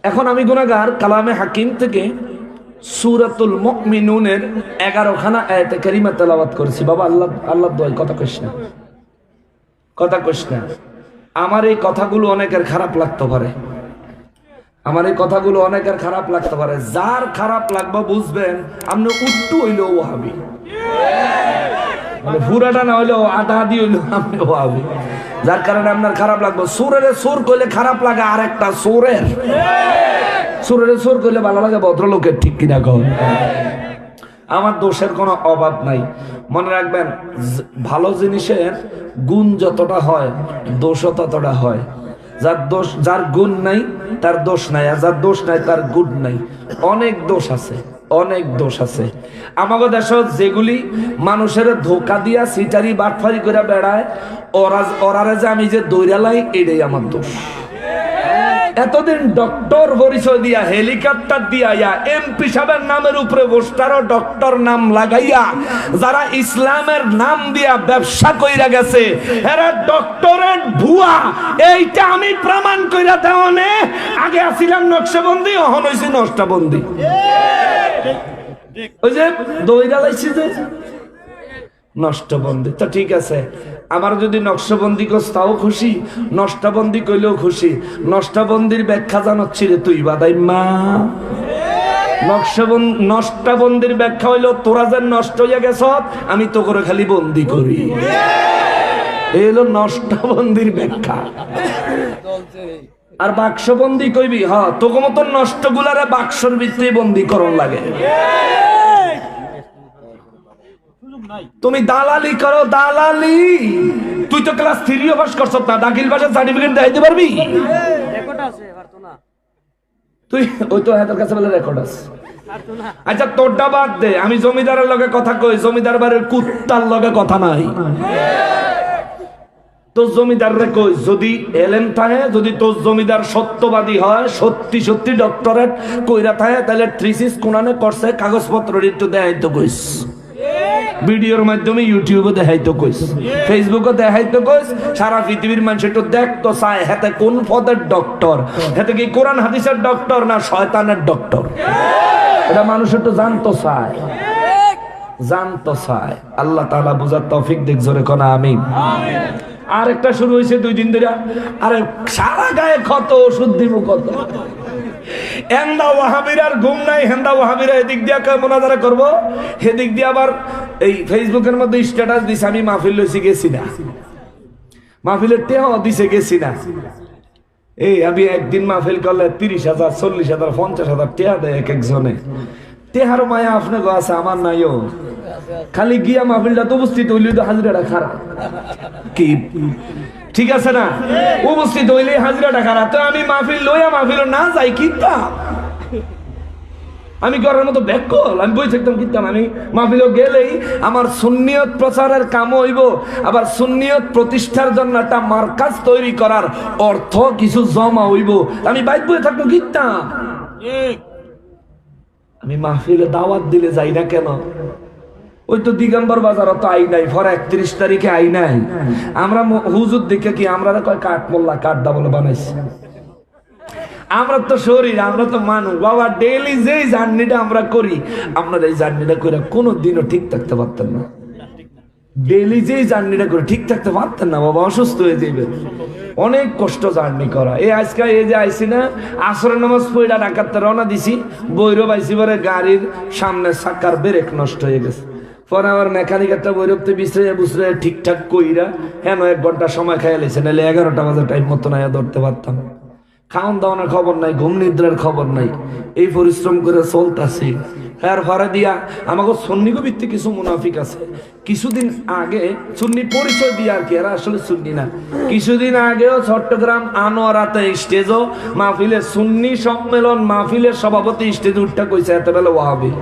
এখন আমি গুনাহগার কালামে হাকিম থেকে সূরাতুল মুমিনুনের 11 খানা আয়াতে কারিমা তেলাওয়াত করেছি। বাবা আল্লাহ দোয়াই কথা কইস না। আমার এই কথাগুলো অনেকের খারাপ লাগতে পারে, যার খারাপ লাগবে বুঝবেন আপনি উট্টু হইলেও ওয়াহাবি, মানে পুরাটা না হইলেও আধা আধি হইলেও আপনি ওয়াহাবি, যার কারণে আপনার খারাপ লাগবে। সুরের সুর কইলে খারাপ লাগে, আর একটা সুরের সুর কইলে ভালো লাগে ভদ্রলোকের, ঠিক কিনা কন? আমার দোষের কোনো অভাব নাই। মনে রাখবেন, ভালো জিনিসের গুণ যতটা হয় দোষও ততটা হয়। যার গুণ নাই তার দোষ নাই, আর যার দোষ নাই তার গুণ নাই। অনেক দোষ আছে আমাদের দেশে, যেগুলি মানুষের ধোকা দিয়া সিটারি বাটফারি করে বেড়ায়, ওরারে যে আমি যে দৌড়ালাই, এটাই আমার দোষ। এতদিন ডক্টর পরিচয় দিয়া, হেলিকপ্টার দিয়া, এমপি সাহেবের নামের উপরে পোস্টারও ডক্টর নাম লাগাইয়া যারা ইসলামের নাম দিয়া ব্যবসা কইরা গেছে, এরা ডক্টরেট ভুয়া। এইটা আমি প্রমাণ কইরা দেওয়ানে আগে আসিলাম নকশবন্দি, এখন হইছি নষ্টাবন্দি। ওই যে দইরা লাইছি যে নষ্টবন্দি, তো ঠিক আছে। আমার যদি নকশবন্দি কস তাও খুশি, নষ্টাবন্দি কইলেও খুশি। নষ্টাবন্দির ব্যাখ্যা জানাচ্ছি রে তুই বাদাই মা। নষ্টাবন্দির ব্যাখ্যা হইলো, তোরা যে নষ্ট হইয়া গেছ, আমি তো করে খালি বন্দি করি। এই হলো নষ্টাবন্দির ব্যাখ্যা। আর বাক্সবন্দি কইবি, হ তোকে মতন নষ্ট গুলারে বাক্সর ভিতরে বন্দি করন লাগে। তুমি দালালি করো, দালালি। তুই তো ক্লাস 3 পাস করছ না, দাখিল পাশের সার্টিফিকেট দেখাইতে পারবি? তুই ওই তো হাতের কাছে বলে রেকর্ড আছে। আচ্ছা তোরটা বাদ দে, আমি জমিদারের লগে কথা কই, জমিদার বাড়ির কুত্তার লগে কথা নাই। তোর জমিদার রে কই, যদি এলেম থাকে, যদি তোর জমিদার সত্যবাদী হয়, সত্যি ডক্টরেট কইরা থাকে, তাহলে থ্রিসিস কোনানে করছে, কাগজপত্র একটু দেখাইতে কইস। ভিডিওর মাধ্যমে ইউটিউবে দেখাইতো কইস, ফেসবুকে দেখাইতো কইস। সারা পৃথিবীর মানুষ একটু দেখতো চায়, হাতে কোন পদের ডক্টর, হাতে কি কোরআন হাদিসের ডক্টর না শয়তানের ডক্টর, এটা মানুষ একটু জানতো চায়। আল্লাহ তাআলা বুঝার তৌফিক দিক, জোরে কোন আমিন। আর একটা শুরু হয়েছে 2 দিন ধরে, আরে সারা গায়ে ক্ষত, ওষুধ দিব কত। হেন্দা ওয়াহাবিরার ঘুম নাই, হেন্দা ওয়াহাবিরা এদিক দিয়া মোনাজারা করবো, সেদিক দিয়ে আবার এই ফেসবুকের মধ্যে স্ট্যাটাস দিছে, আমি মাহফিল লইছি, গেছি না। মাহফিলের টেহাও দিছে, গেছি না। এই আমি একদিন মাহফিল করলে 30,000, 40,000, 50,000 টেহা দেয় এক একজনে। টেহার মায়া আপনাকে আছে, আমার নাইও। খালি গিয়া মাহফিলটা তো উপস্থিত হইলে তো হাজিরাটা খারাপ, কি ঠিক আছে না? উপস্থিত হইলে হাজিরাটা খারাপ। তো আমি মাহফিল লইয়া মাহফিল না যাই কিনতাম, আমি করার মতো ব্যাকল, আমি বই থাকতাম কিনতাম। আমি মাহফিল গেলেই আমার সুন্নিয়ত প্রচারের কাম হইব, আবার সুন্নিয়ত প্রতিষ্ঠার জন্য একটা মার্কাজ তৈরি করার অর্থ কিছু জমা হইব, আমি বাইক বই থাকবো কিনতাম। আমি মাহফিলে দাওয়াত দিলে যাই না কেন? ওই তো দিগম্বর বাজার তো আই নাই, 31 তারিখে আই নাই। আমরা হুজুর দেখে কি আমরা কয় কাঠ মোল্লা কাঠদা বলে বানাইছি। আমরা তো শরীর, আমরা তো মানুষ বাবা। ডেইলি যেই জার্নিটা আমরা করি, আপনার এই জার্নিটা করে কোনোদিনও ঠিক থাকতে পারতেন না। ডেইলি যেই জার্নিটা করে ঠিক থাকতে পারতেন না বাবা, অসুস্থ হয়ে যাবে। অনেক কষ্ট জার্নি করা। এই আজকে এই যে আইসি না, আসরের নামাজ পড়া ডাকাতে রওনা দিছি, বৈরব আইসি পরে গাড়ির সামনে চাকার ব্রেক নষ্ট হয়ে গেছে। পরে আমার মেকানিক একটা বৈরবতে বুঝরে ঠিকঠাক কইরা হেন 1 ঘন্টা সময় খাইয়া লেছে, নাহলে 11টা বাজে টাইম মতো না ধরতে পারতাম। খাওয়ান দাওয়ানোর খবর নাই, ঘুম নিদ্রার খবর নাই, এই পরিশ্রম করে চলতেছি। এর ভরে দিয়া আমাকে সুন্নি ভিত্তিক কিছু মুনাফিক আছে, কিছুদিন আগে সুন্নি পরিচয় দিয়ে আর কি, এরা আসলে সুন্নি না। কিছুদিন আগেও চট্টগ্রাম আনোয়ারাতে স্টেজও মাহফিলে সুন্নি সম্মেলন মাহফিলের সভাপতি স্টেজে উঠটা কইছে এত বেলা ওয়াহাবি।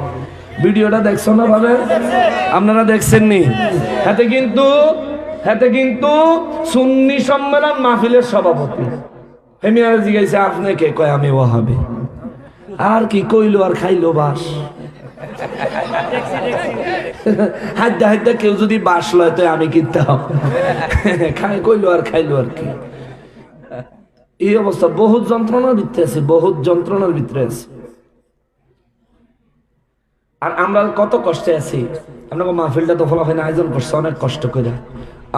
ভিডিওটা দেখছো না ভাবে? আপনারা দেখছেননি? হাতে কিন্তু সুন্নি সম্মেলন মাহফিলের সভাপতি। হেমিয়ারা জিজ্ঞাসা আপনি কে? কয় আমি ওয়াহাবি। আর কি কইলো আর খাইলো বাস। হাইদা হাইদা কেউ যদি বাস লয় তো আমি কিনতে হবে, খাই কইলো আর খাইলো আর কি। এই অবস্থা, বহুত যন্ত্রণার ভিতরে আছে, বহুত যন্ত্রণার ভিতরে আছে। আর আমরা কত কষ্টে আছি। আপনাকে মাহফিলটা তো ফলাফল আয়োজন করছে অনেক কষ্ট করে,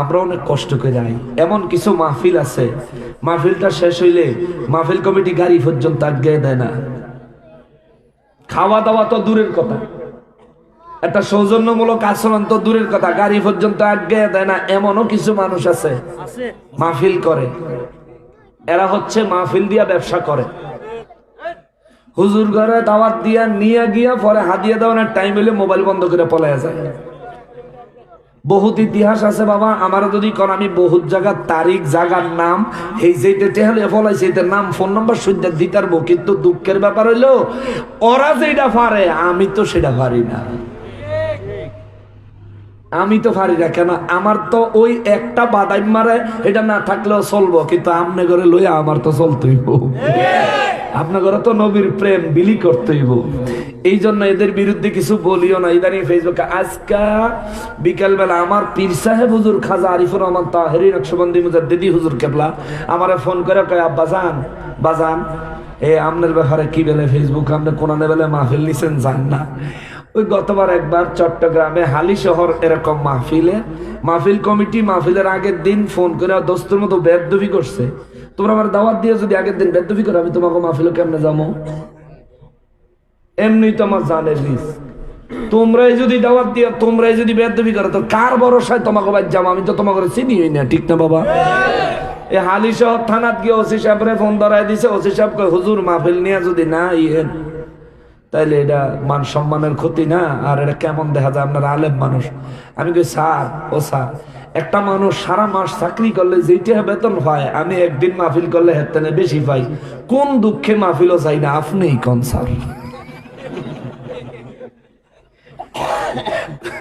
আমরা অনেক কষ্ট করে যাই। এমন কিছু মাহফিল আছে, মাহফিলটা শেষ হইলে মাহফিল কমিটি গাড়ি পর্যন্ত আগে দেয় না। খাওয়া দাওয়া তো দূরের কথা, একটা সৌজন্যমূলক আচরণ তো দূরের কথা, গাড়ি পর্যন্ত আগে দেয় না। এমনও কিছু মানুষ আছে মাহফিল করে, এরা হচ্ছে মাহফিল দিয়া ব্যবসা করে। হুজুর ঘরে দাওয়াত দিয়া নিয়ে গিয়া পরে হাদিয়া দেওয়ার টাইম হইলে মোবাইল বন্ধ করে পলায়া যায়। বহুত ইতিহাস আছে বাবা, আমার যদি কোন আমি বহুত জায়গার তারিখ, জায়গার নাম, এই যেটা হলে ফলাইছে এটার নাম ফোন নম্বর সুদ্ধা দিতে পারবো, কিন্তু দুঃখের ব্যাপার হইলো ওরা যেটা পারে আমি তো সেটা পারি না। আমি তো পারি না কেন, আমার তো ওই একটা বাদাই মারে এটা না থাকলেও চলবো, কিন্তু আমনে ঘরে লইয়া আমার তো চলতেই আপনার ঘরে তো নবীর প্রেম বিলি করতেই। এই জন্য এদের বিরুদ্ধে কিছু বলিও না। ইদানিং ফেসবুকে আজকা বিকাল বেলা আমার পীর সাহেব হুজুর খাজা আরিফুর রহমান তাহেরি নকশবন্দি মুজাদ্দিদি হুজুর কেবলা আমারে ফোন করে কয়, আব্বা যান বাজান এ আপনার ব্যাপারে কি বলে ফেসবুক, আপনি কোরআনে বেলে মাহফিল নিছেন যান না। ওই গতবার একবার চট্টগ্রামে হালি শহর এরকম মাহফিল কমিটি মাহফিলের আগের দিন ফোন করে দোস্তের মতো বেদবি করছে, তোমরা আমার দাওয়াত দিয়ে যদি আগের দিন বেদবি করো আমি তোমাকে মাহফিলে কেমনে যাবো? এমনি তো আমার জানের রিস্ক, তোমরাই যদি দাওয়াত দিয়ে তোমরাই যদি বেদবি করো তো কার ভরসায় তোমাকে বাদ যাবো? আমি তো তোমাকে চিনি না, ঠিক না বাবা? এই হালি শহর থানাত গিয়ে ওসি সাহেবরে ফোন ধরাই দিছে, ওসি সাহেব কয় হুজুর মাহফিল নিয়ে যদি না ইয়েন তাইলে এটা মান সম্মানের ক্ষতি না, আর এটা কেমন দেখা যায় আপনার আলেম মানুষ। আমি কই স্যার, ও স্যার একটা মানুষ সারা মাস চাকরি করলে যেটা বেতন পায় আমি একদিন মাহফিল করলে হেতেনে বেশি পাই, কোন দুঃখে মাহফিলও চাই না, আপনিই কোন স্যার?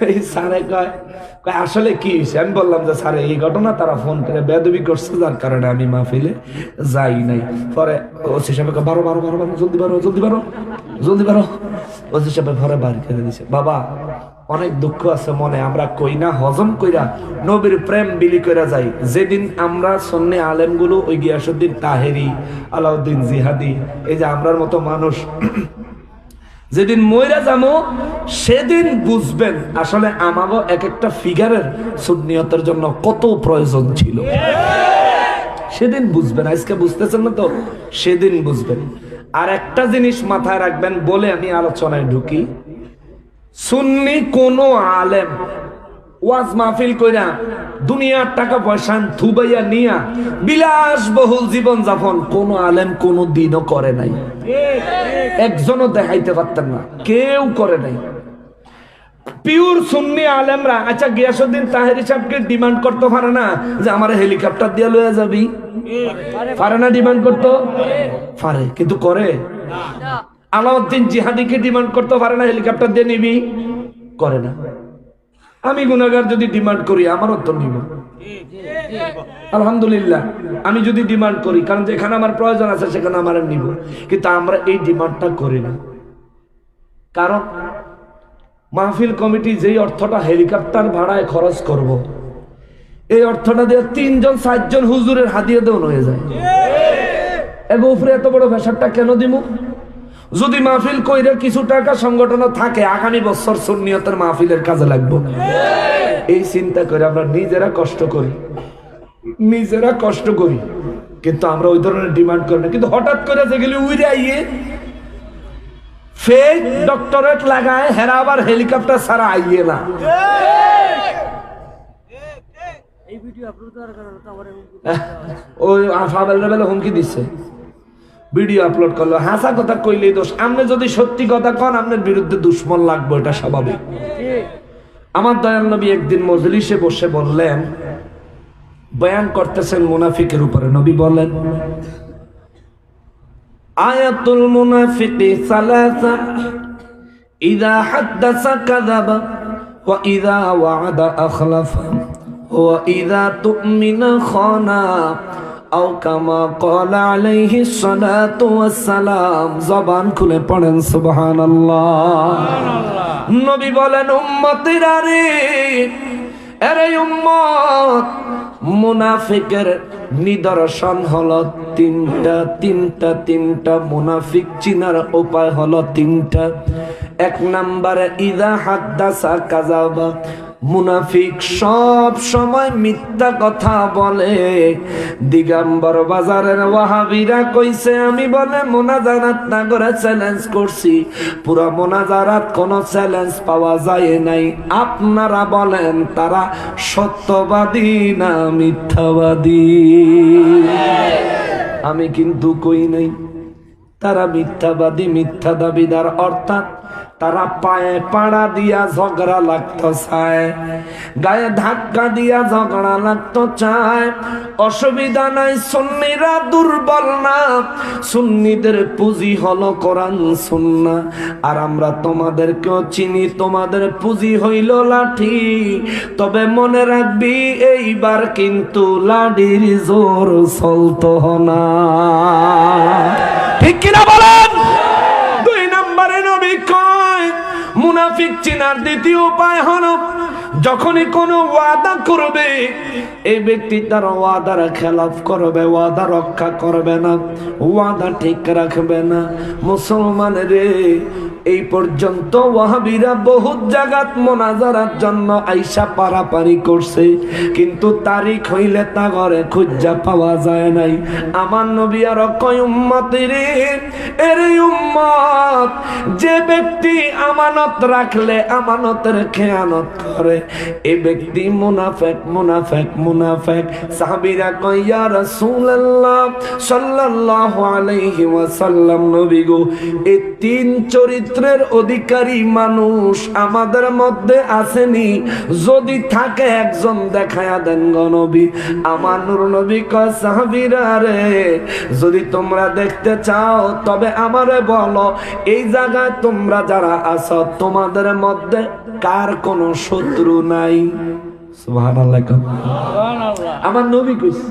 এই স্যারে কয় আসলে কি হয়েছে? আমি বললাম যে স্যার এই ঘটনা, তারা ফোন করে বেদবি করছে যার কারণে আমি মাহফিলে যাই নাই। পরে ওসি সাহেব বারো বারো বারো বারো জলদি বারো জলদি বারো জলদি বারো, ওসি সাহেব ঘরে বাড়ি করে দিছে। বাবা অনেক দুঃখ আছে মনে, আমরা কই না হজম কইরা নবীর প্রেম বিলি কইরা যাই। যেদিন আমরা সুন্নি আলেমগুলো ওই গিয়াসউদ্দিন তাহেরি, আলাউদ্দিন জিহাদি, এই যে আমরার মতো মানুষ যেদিন মইরা যাবো সেদিন বুঝবেন আসলে আমাগো এক একটা ফিগারের সুন্নিয়তের জন্য কত প্রয়োজন ছিল। সেদিন বুঝবেন, আজকে বুঝতেছেন না তো, সেদিন বুঝবেন। আর একটা জিনিস মাথায় রাখবেন বলে আমি আলোচনায় ঢুকি, সুন্নি কোন আলেম ওয়াজ মাহফিল কইরা দুনিয়ার টাকা পয়সা থুবাইয়া নিয়া বিলাসবহুল জীবন যাপন কোন আলেম কোন দিনও করে নাই, একজনও দেখাইতে পারতেন না, কেউ করে নাই। পিওর সুন্নি আলেমরা, আচ্ছা গিয়াসউদ্দিন তাহেরি সাহেবকে ডিমান্ড করতে পারে না যে আমার হেলিকপ্টার দিয়ে লইয়া যাবি? পারে না ডিমান্ড করতে? পারে, কিন্তু করে। আলাউদ্দিন জিহাদিকে ডিমান্ড করতে পারে না হেলিকপ্টার দিয়ে নিবি? করে না। আমি গুনাহগার যদি ডিমান্ড করি আমারও তো নিব, আলহামদুলিল্লাহ। আমি যদি ডিমান্ড করি, কারণ যেখানে আমার প্রয়োজন আছে সেখানে আমার নিব, কিন্তু আমরা এই ডিমান্ডটা করি না। কারণ মাহফিল কমিটি যেই অর্থটা হেলিকপ্টার ভাড়ায় খরচ করব, এই অর্থটা দিয়ে 3জন 4জন হুজুরের হাদিয়া দেওয়া হয়ে যায়। এর উপরে এত বড় প্রেসারটা কেন দিব? যদি মাহফিল কইরা কিছু টাকা সংগঠন থাকে, আগামী বছর সুন্নিয়তের মাহফিলের কাজে লাগবে, এই চিন্তা করে আমরা নিজেরা কষ্ট করি, কিন্তু আমরা ওই ধরনের ডিমান্ড করি না। কিন্তু হঠাৎ করে যেগুলি উইরে আইয়ে ফেক ডক্টরেট লাগায়, হেরা আবার হেলিকপ্টার ছাড়া আইয়ে না। ওই আফাবেল রেবেল হুমকি দিচ্ছে, ভিডিও আপলোড করলো। হাসা কথা কইলেই দোষ, আপনি যদি সত্যি কথা কন আপনার বিরুদ্ধে দুশ্মন লাগবে, এটা স্বাভাবিক। আমার দয়াল নবী একদিন মজলিসে বসে বললেন, বয়ান করতেছেন মুনাফিকের উপরে। নবী বলেন, আয়াতুল মুনাফিকি সালাসা, ইযা হাদাসা কাযাবা, ওয়া ইযা ওয়া'আদা আখলাফা, ওয়া ইযা তু'মিনা খানা, আও কামা ক্বালা আলাইহিস সালাতু ওয়াস সালাম। জবান খুলে পড়েন সুবহানাল্লাহ। নবী বলেন, উম্মতেরা রে, আরে উম্মত, মুনাফিকের নিদর্শন হলো তিনটা মুনাফিক চিনার উপায় হলো তিনটা। এক নম্বরে ইদা হাদ্দাসা কাযাবা, মুনাফিক সব সময় মিথ্যা কথা বলে। দিগম্বর বাজারের ওয়াহাবিরা কইছে আমি বলে মোনাজারাত না করে চ্যালেঞ্জ করছি, পুরো মোনাজারাত কোনো চ্যালেঞ্জ পাওয়া যায় নাই। আপনারা বলেন তারা সত্যবাদী না মিথ্যাবাদী? আমি কিন্তু কই নাই তারা মিথ্যাবাদী, মিথ্যা দাবিদার। অর্থাৎ তারা পায়ে পাড়া দিয়া ঝগড়া লাগতো চায়, গায়ে ধাক্কা দিয়া ঝগড়া লাগতো চায়। অসুবিধা নাই, সুন্নিরা দুর্বল না, সুন্নিদের পুঁজি হলো কোরআন সুন্নাহ। আর আমরা তোমাদেরকেও চিনি, তোমাদের পুঁজি হইল লাঠি। তবে মনে রাখবি এইবার কিন্তু লাঠির জোর চলতো না, ঠিক কিনা বলেন? দুই নম্বরে নবী কয় মুনাফিক চিনার দ্বিতীয় উপায় হলো যখনই কোনো ওয়াদা করবে এই ব্যক্তি তার ওয়াদার খেলাফ করবে, ওয়াদা রক্ষা করবে না, ওয়াদা ঠিক রাখবে না। মুসলমানের এই পর্যন্ত ওয়াহাবিরা বহুত জায়গাত মোনাজারার জন্য আইসা পারাপারি করছে, কিন্তু তারিখ হইলে তা ঘরে খুঁজা পাওয়া যায় নাই। আমার নবী আর কয় উম্মতেরে, এর উম্মত, যে ব্যক্তি আমানত রাখলে আমানতের খেয়ানত করে এই ব্যক্তি মুনাফিক, মুনাফিক, মুনাফিক। সাহাবীরা কয় ইয়া রাসূলুল্লাহ সাল্লাল্লাহু আলাইহি ওয়াসাল্লাম, নবী গো, এই তিন চরিত্রের অধিকারী মানুষ আমাদের মধ্যে আসেনি? যদি থাকে একজন দেখায়া দেন গো নবী। আমার নূর নবী কয় সাহাবীরা রে, যদি তোমরা দেখতে চাও তবে আমারে বলো, এই জায়গায় তোমরা যারা আছো তোমাদের মধ্যে কার কোনো শত্রু নাই? সুবহানাল্লাহ। আমার নবী কইছে,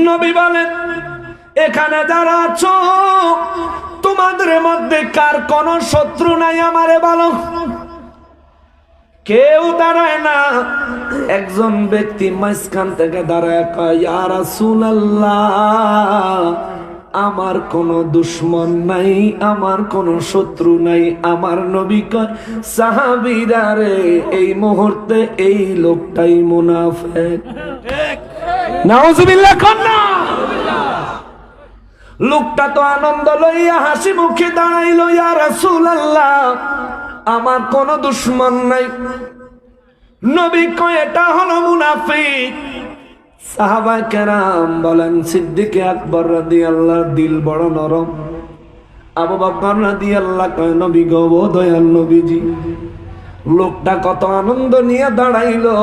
নবী বলেন এখানে যারা আছো তোমাদের মধ্যে কার কোন শত্রু নাই আমারে বলো। কেউ দাঁড়ায় না। একজন ব্যক্তি মাঝখান থেকে দাঁড়ায় কয় ইয়া রাসূলুল্লাহ, আমার কোনো দুশমন নাই, আমার কোনো শত্রু নাই। আমার নবী কয় সাহাবীরা রে, এই মুহূর্তে এই লোকটাই মুনাফিক। নাউজুবিল্লাহ কন্না। লোকটা তো আনন্দ লইয়া হাসি মুখে দাঁড়াইলো, ইয়া রাসূলুল্লাহ, আমার কোনো দুশমন নাই। নবী কয় এটা হলো মুনাফিক। সাহাবা কেরাম বলেন সিদ্দিক আকবর রাদিয়াল্লাহু দিল বড় নরম। আবু বকর রাদিয়াল্লাহু কয় নবী গো, দয়াল নবীজি, লোকটা কত আনন্দ নিয়ে দাঁড়াইলো।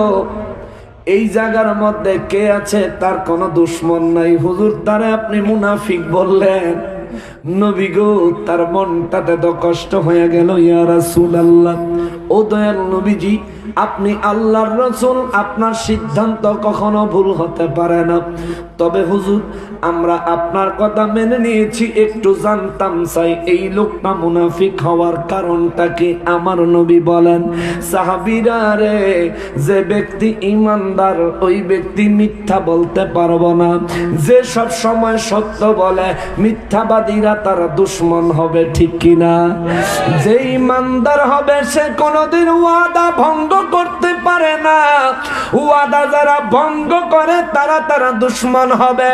এই জায়গার মধ্যে কে আছে তার কোনো দুশমন নাই, হুজুর তারে আপনি মুনাফিক বললেন। নবী গো, তার মনটাতে তো কষ্ট হয়ে গেল। ইয়া রাসূলুল্লাহ, ও দয়াল নবীজি, আপনি আল্লাহর রাসূল, আপনার সিদ্ধান্ত কখনো ভুল হতে পারে না। তবে হুজুর, আমরা আপনার কথা মেনে নিয়েছি, একটু জানতাম চাই এই লোকটা মুনাফিক হওয়ার কারণটা কি? আমার নবী বলেন সাহাবীরা রে, যে ব্যক্তি ঈমানদার ওই ব্যক্তি মিথ্যা বলতে পারবো না। যে সব সময় সত্য বলে মিথ্যাবাদীরা তার দুশমন হবে, ঠিক কিনা? যে ঈমানদার হবে সে কোনোদিন ওয়াদা ভঙ্গ করতে পারে না। ওয়াদা যারা ভঙ্গ করে তারা দুশমন হবে।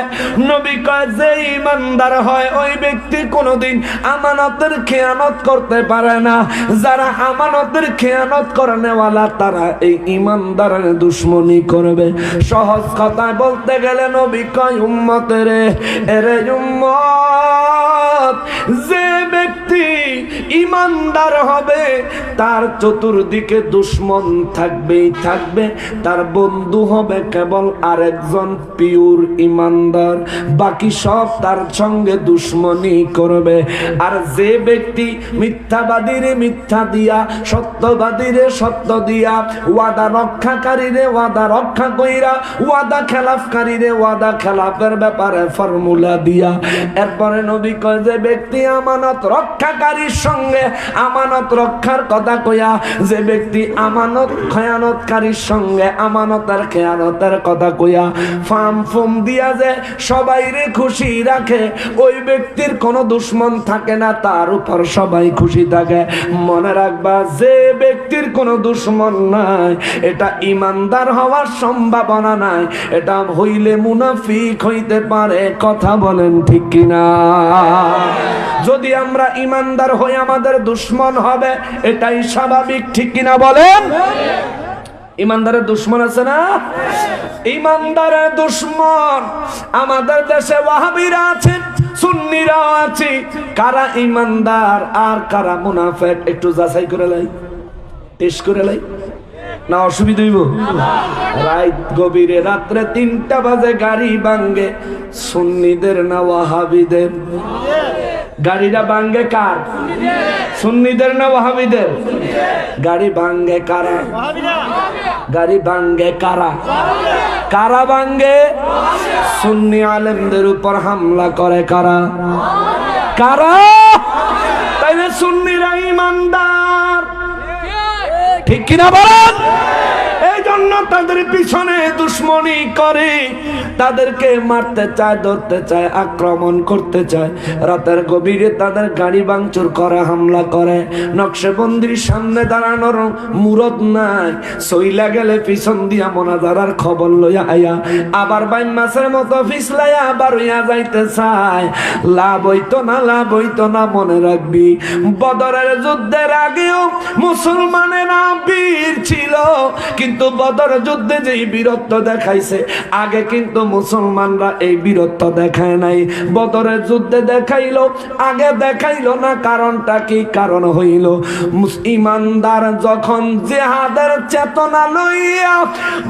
নবী কয় যে ঈমানদার হয় ওই ব্যক্তি কোনোদিন আমানতের খেয়ানত করতে পারে না। যারা আমানতের খেয়ানত করেনেওয়ালা তারা এই ঈমানদারের দুশমনি করবে। সহজ কথায় বলতে গেলে নবী কয় উম্মতের, এরে উম্মত, যে ব্যক্তি ঈমানদার হবে তার চতুর্দিকে দুশমন থাকবেই থাকবে। তার বন্ধু হবে কেবল আরেকজন পিওর ঈমানদার, বাকি সব তার সঙ্গে দুশমনি করবে। আর যে ব্যক্তি মিথ্যাবাদীরে মিথ্যা দিয়া, সত্যবাদীরে সত্য দিয়া, ওয়াদা রক্ষাকারীরে ওয়াদা রক্ষা কইরা, ওয়াদা খেলাফকারীরে ওয়াদা খেলাফের ব্যাপারে ফর্মুলা দিয়া, এরপরে নবী কয় যে ব্যক্তি আমানত রক্ষাকারীর সঙ্গে আমানত রক্ষার কথা কথা কইয়া যে ব্যক্তি আমানত খেয়ানতকারীর সঙ্গে আমানতের খেয়ানতের কথা কইয়া ফাম দিয়া যে সবাইরে খুশি রাখে, ওই ব্যক্তির কোনো দুশ্মন থাকে না, তার উপর সবাই খুশি থাকে। মনে রাখবা, যে ব্যক্তির কোনো দুশ্মন নাই এটা ইমানদার হওয়ার সম্ভাবনা নাই, এটা হইলে মুনাফিক হইতে পারে। কথা বলেন ঠিক কিনা? যদি আমরা ইমানদার হই আমাদের দুশ্মন হবে, এটাই স্বাভাবিক, ঠিক কিনা বলেন? ইমানদারের দুশ্মন আছে না? ইমানদারের দুশ্মন আমাদের দেশে ওয়াহাবিরা আছে, সুন্নিরাও আছে। কারা ইমানদার আর কারা মুনাফিক একটু যাচাই করে লাই, টেস্ট করে লাই, না অসুবিধা হইব? রাত গভীরে রাত্রে 3টা বাজে গাড়ি ভাঙ্গে, সুন্নিদের না ওয়াহাবিদের? গাড়িটা ভাঙ্গে কার? সুন্নিদের না ওয়াহাবিদের? গাড়ি ভাঙ্গে কারা? গাড়ি ভাঙ্গে কারা? কারা ভাঙ্গে? সুন্নি আলেমদের উপর হামলা করে কারা? কারা? তাইলে সুন্নিরা ইমানদার, ঠিক কিনা বলেন? এই জন্য তাদের পিছনে দুশ্মনী করে, তাদেরকে মারতে চায়, ধরতে চায়, আক্রমণ করতে চায়। রাতের গভীরে তাদের গাড়ি ভাঙচুর করে, হামলা করে। নকশবন্দির সামনে দাঁড়ানোর মুরত নাই, সইলা গেলে পিছন দিয়া মোনাজারার খবর লইয়া আয়া আবার বাইন মাছের মতো ফিসলাইয়া আবার হইয়া যাইতে চায়। লাভ হইতো না, লাভ হইতো না। মনে রাখবি, বদরের যুদ্ধের আগেও মুসলমানেরা বীর ছিল, কিন্তু বদর যুদ্ধে যেই বীরত্ব দেখাইছে, আগে কিন্তু মুসলমানরা এই বীরত্ব দেখায় নাই। বদরের যুদ্ধে দেখাইলো, আগে দেখাইলো না। কারণটা কি? কারণ হইল ইমানদার যখন জিহাদের চেতনা লইয়া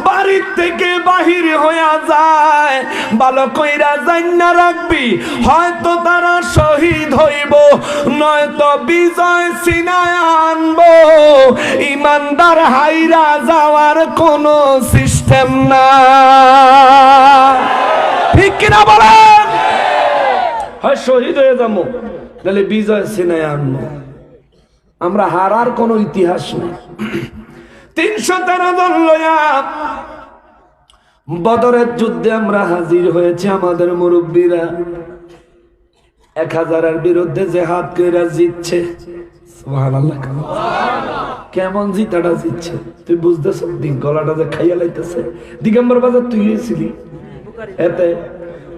বাড়ির থেকে বাহির হইয়া যায়, ভালো কইরা জান্না রাখবি, হয়তো তারা শহীদ হইব, নয়তো বিজয় ছিনায় আনবো। ইমানদার হাইরা যাওয়ার কোনো সিস্টেম না, ঠিক কিনা বলেন? হয় শহীদ হয়ে যাবো, তাহলে বিজয় ছিনায় আনবো। আমরা হারার কোনো ইতিহাস নেই। 313 জন লইয়া বদরের যুদ্ধে আমরা হাজির হয়েছে। আমাদের মুরব্বীরা 1000-এর বিরুদ্ধে জেহাদ কইরা জিতছে। সুবহানাল্লাহ। কেমন জিতাটা জিতছে তুই বুঝতেছ? গলাটা যে খাইয়া লাইতেছে। দিগম্বর বাজার তুই ছিলি, এতে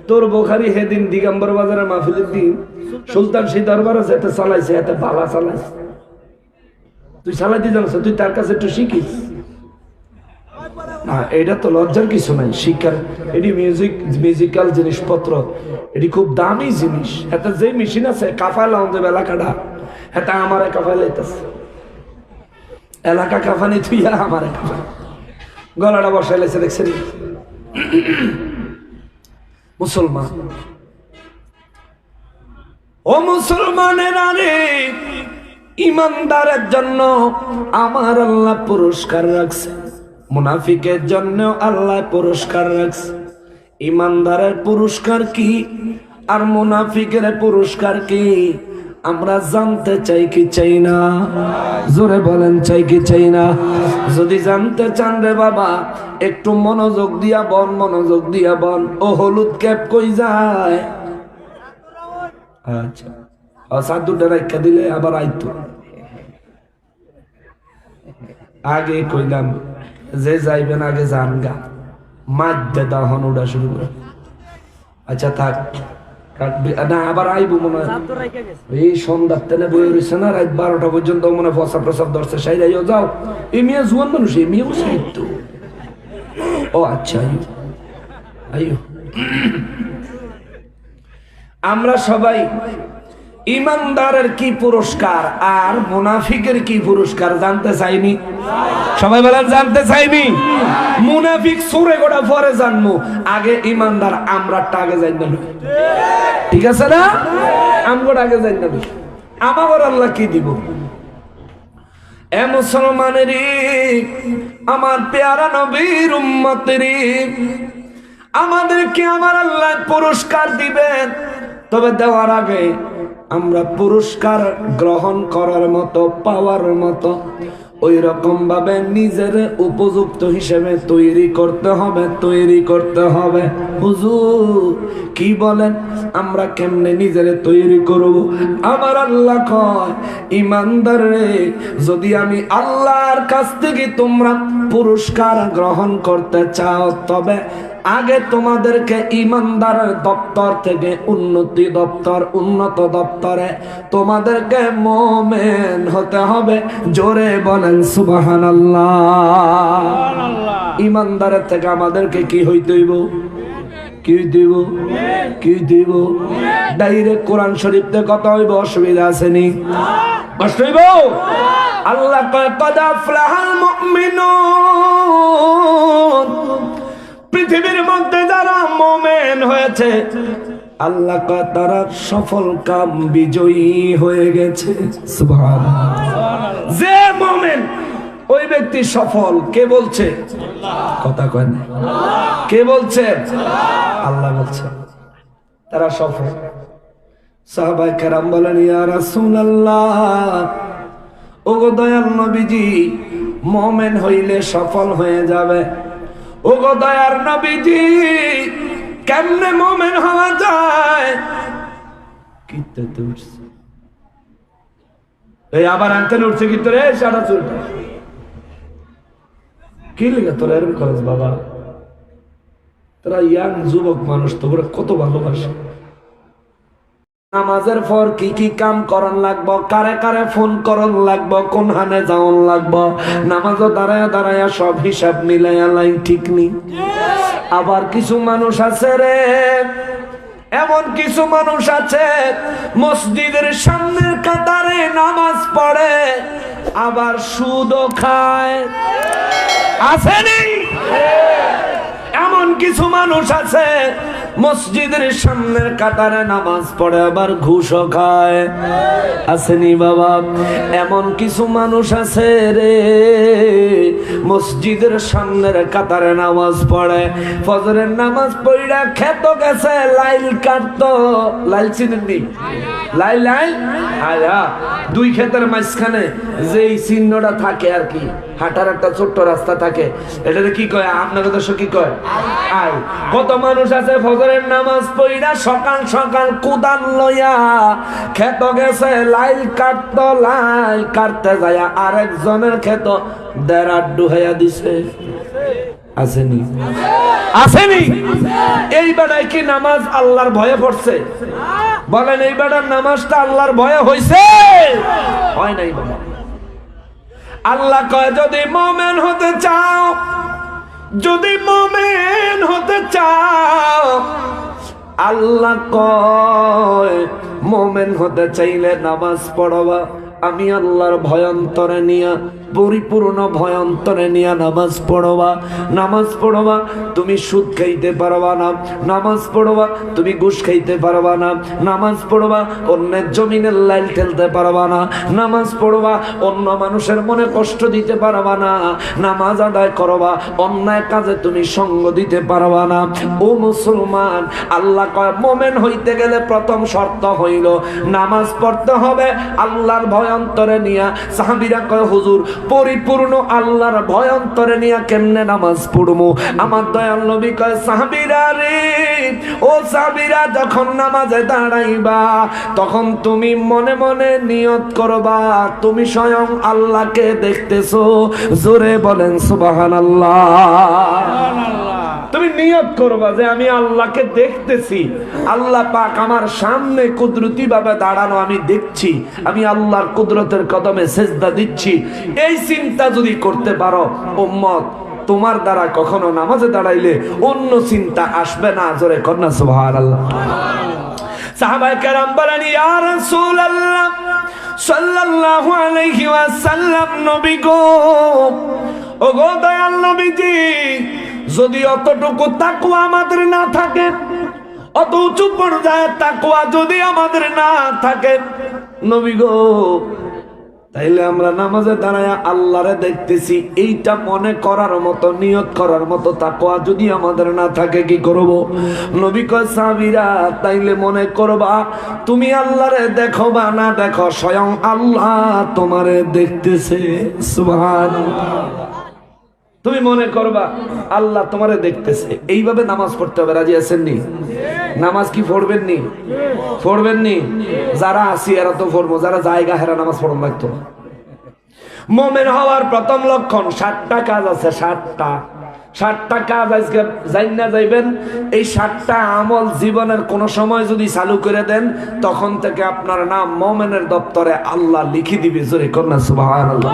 তোর বোখারি হেদিন দিগম্বর বাজারের মাহফিলের দিন সুলতান সেই দরবারে যেতে চালাইছে, এতে বালা চালাইছে। তুই চালাইতে জানছ, তুই তার কাছে একটু শিখিস না। এটা তো লজ্জার কিছু নাই, শিক্ষার। এটি মিউজিক্যাল জিনিসপত্র, এটি খুব দামি জিনিস। এতে যে মেশিন আছে কাফায় লাউন দেবে এলাকাটা, এটা আমার কাফায় লাইতেছে। এলাকা কাফানি তুই আমার কাফায় গলাটা বসাই লাইছে, দেখছেন? মুসলমান, ও মুসলমানের আরে, ইমানদারের জন্য আমার আল্লাহ পুরস্কার রাখছে, মুনাফিকের জন্য আল্লাহ পুরস্কার রাখছে। ইমানদারের পুরস্কার কি আর মুনাফিকের পুরস্কার কি আমরা জানতে চাই কি চাই না? জোরে বলেন, চাই কি চাই না? যদি জানতে চান রে বাবা, একটু মনোযোগ দিয়া বন, মনোযোগ দিয়া বন। ও হলুদ ক্যাপ কই যায়? আচ্ছা, সাধুটা রাখা দিলে আবার আইতো। আগে কইলাম যে যাইবেন আগে যান গা, মাধ্যে দাহন ওটা শুরু করে। আচ্ছা থাক, না আবার আইবো মনে হয়। এই সন্ধ্যার তেলে বই রয়েছে না, রাত 12টা পর্যন্ত মনে ফসা প্রসাব ধরছে। সাইরাইও যাও, এই মেয়ে জুয়ান মানুষ, এই মেয়েও সাহিত্য। ও আচ্ছা, আইও আইও। আমরা সবাই ইমানদারের কি পুরস্কার আর মুনাফিকের কি পুরস্কার জানতে চাইনি? সবাই বলেন জানতে চাইনি। মুনাফিক সুরে গোটা পরে জানবো, আগে ইমানদার আমরাটা আগে জানবো, ঠিক আছে না? আমগোটা আগে জানবো। আমার আল্লাহ কি দিব? এ মুসলমানেরই, আমার পেয়ারা নবীর উম্মতেরই, আমাদেরকে আমার আল্লাহ পুরস্কার দিবেন। তবে দেওয়ার আগে আমরা পুরস্কার গ্রহণ করার মতো, পাওয়ার মতো ওই রকম ভাবে নিজের উপযুক্ত হিসেবে তৈরি করতে হবে। হুজুর কি বলেন, আমরা কেমনে নিজেরে তৈরি করব? আমার আল্লাহ কয়, ইমানদার রে, যদি আমি আল্লাহর কাছ থেকে তোমরা পুরস্কার গ্রহণ করতে চাও, তবে আগে তোমাদেরকে ইমানদারের দপ্তর থেকে উন্নত দপ্তরে তোমাদেরকে মুমিন হতে হবে। জোরে বলেন সুবহানাল্লাহ। ইমানদারের থেকে আমাদেরকে কি হইতে হইব? কি দিব? ডাইরেক্ট কোরআন শরীফ থেকে কথা হইব, অসুবিধা আছে নি? কষ্ট হইব? আল্লাহ কয় কদ আফলাহাল মুমিনুন, পৃথিবীর মধ্যে যারা মুমিন হয়েছে, আল্লাহ কয় তারা সফল কাম বিজয়ী হয়ে গেছে। সুবহানাল্লাহ। যে মুমিন ওই ব্যক্তি সফল। কে বলছে? কথা কয় না। কে বলছে? আল্লাহ বলছে তারা সফল। সাহাবায়ে কেরাম বলেন, ইয়া রাসূলুল্লাহ, ওগো দয়াল নবীজি, মুমিন হইলে সফল হয়ে যাবে। ওগো দয়ার নবীজি, কেমনে মুমিন হওয়া যায়? কিত্তে উঠছে, এই আবার আনতেন উঠছে কি তোরে? সারা চুলটা কি লিখে তোরা এরকম করেছ বাবা? তোরা ইয়াং যুবক মানুষ, তোরা কত ভালোবাসে। নামাজের পর কি কি কাম করন লাগবো, কারে কারে ফোন করন লাগবো, কোন হানে যাওন লাগবো, নামাজও দাঁড়ায়া সব হিসাব মিলাইয়া লাইন ঠিক নি। আবার কিছু মানুষ আছে রে, এমন কিছু মানুষ আছে মসজিদের সামনের কাতারে নামাজ পড়ে, আবার সুদও খায়। আসেনি? এমন কিছু মানুষ আছে মসজিদের সামনের কাতারে নামাজ পড়ে, আবার ঘুষও খায়। আসেনি বাবা? এমন কিছু মানুষ আছে রে, মসজিদের সামনের কাতারে নামাজ পড়ে, ফজরের নামাজ পড়া খেত গেছে লাইল কাটতো। লাইল চিনেননি? লাইল আয়া দুই ক্ষেতের মাঝখানে যে চিহ্নটা থাকে আর কি, হাঁটার একটা ছোট্ট রাস্তা থাকে, এটাতে কি কয়? আপনাদের দেশে কি কয়? আয়। কত মানুষ আছে ফজরের নামাজ পড়া সকাল সকাল কুদান লইয়া খেত গেছে লাইল কাটতো, লাইল কাটতে যায় আরেকজনের খেত দেড় ডুহাইয়া দিছে। আসেনি? আসেনি? এই বেড়ায় কি নামাজ আল্লাহর ভয়ে পড়ছে? বলেন, এই বেড়ার নামাজটা আল্লাহর ভয়ে হইছে? হয় নাই বাবা। আল্লাহ কয়, যদি মুমিন হতে চাও, যদি মুমিন হতে চাও, আল্লাহ কয় মুমিন হতে চাইলে নামাজ পড়বা। আমি আল্লাহর ভয়ন্তরে নিয়া, পরিপূর্ণ ভয়ন্তরে নিয়া নামাজ পড়বা। নামাজ পড়বা, তুমি সুদ খাইতে পারবা না। নামাজ পড়বা, তুমি ঘুষ খাইতে পারবা না। নামাজ পড়বা, অন্যের জমিনের লাইল ঠেলতে পারবা না। নামাজ পড়বা, অন্য মানুষের মনে কষ্ট দিতে পারবা না। নামাজ আদায় করবা, অন্যায় কাজে তুমি সঙ্গ দিতে পারবা না। ও মুসলমান, আল্লাহ কয় মুমিন হইতে গেলে প্রথম শর্ত হইল নামাজ পড়তে হবে আল্লাহর ভয়ন্তরে নিয়া। সাহাবীরা কয়, হুজুর পরিপূর্ণ আল্লাহর ভয়ন্তরে নিয়া কেমনে নামাজ পড়বো? আমার দয়াল নবী কয়, সাহাবীরা রে, ও সাহাবীরা, যখন নামাজে দাঁড়াইবা তখন তুমি মনে মনে নিয়ত করবা তুমি স্বয়ং আল্লাহকে দেখতেছো। জোরে বলেন সুবহানাল্লাহ। তুমি নিয়ত করবা যে আমি আল্লাহকে দেখতেছি, আল্লাহ পাক আমার সামনে কুদরতি ভাবে দাঁড়ানো, আমি দেখছি, আমি আল্লাহর কুদরতের কদমে সেজদা দিচ্ছি। এই চিন্তা যদি করতে পারো উম্মত, তোমার দ্বারা কখনো নামাজে দাঁড়াইলে অন্য চিন্তা আসবে না। জোরে কন্যা সুবহানাল্লাহ। সাহাবায়ে কেরাম বলেন, ইয়া রাসূলুল্লাহ সাল্লাল্লাহু আলাইহি ওয়াসাল্লাম, নবী গো, ওগো দয়াল নবীজি, যদি অতটুকু তাকওয়া আমাদের না থাকে, অত উঁচু পর্যায়ে তাকওয়া যদি আমাদের না থাকে, নবী গো, তাইলে আমরা নামাজে দাঁড়ায় আল্লাহরে দেখতেছি, এইটা মনে করার মতো, নিয়ত করার মতো তাকওয়া যদি আমাদের না থাকে কি করব? নবী কয় সাহাবীরা তাইলে মনে করবা তুমি আল্লাহরে দেখো বা না দেখো, স্বয়ং আল্লাহ তোমারে দেখতেছে। সুবহানাল্লাহ। তুমি মনে করবা আল্লাহ তোমারে দেখতেছে, এইভাবে নামাজ পড়তে হবে। রাজি আছেন নি? নামাজ কি পড়বেন নি? পড়বেন নি? যারা আসি এরা তো পড়বো, যারা জায়গা হেরা নামাজ পড়ন লাগতো। মুমিন হওয়ার প্রথম লক্ষণ 7টা কাজ আছে। 7টা কাজ আজকে জাইনা যাইবেন। এই 7টা আমল জীবনের কোন সময় যদি চালু করে দেন, তখন থেকে আপনার নাম মুমিনের দপ্তরে আল্লাহ লিখে দিবে। জোরে কন্যা সুবহানাল্লাহ।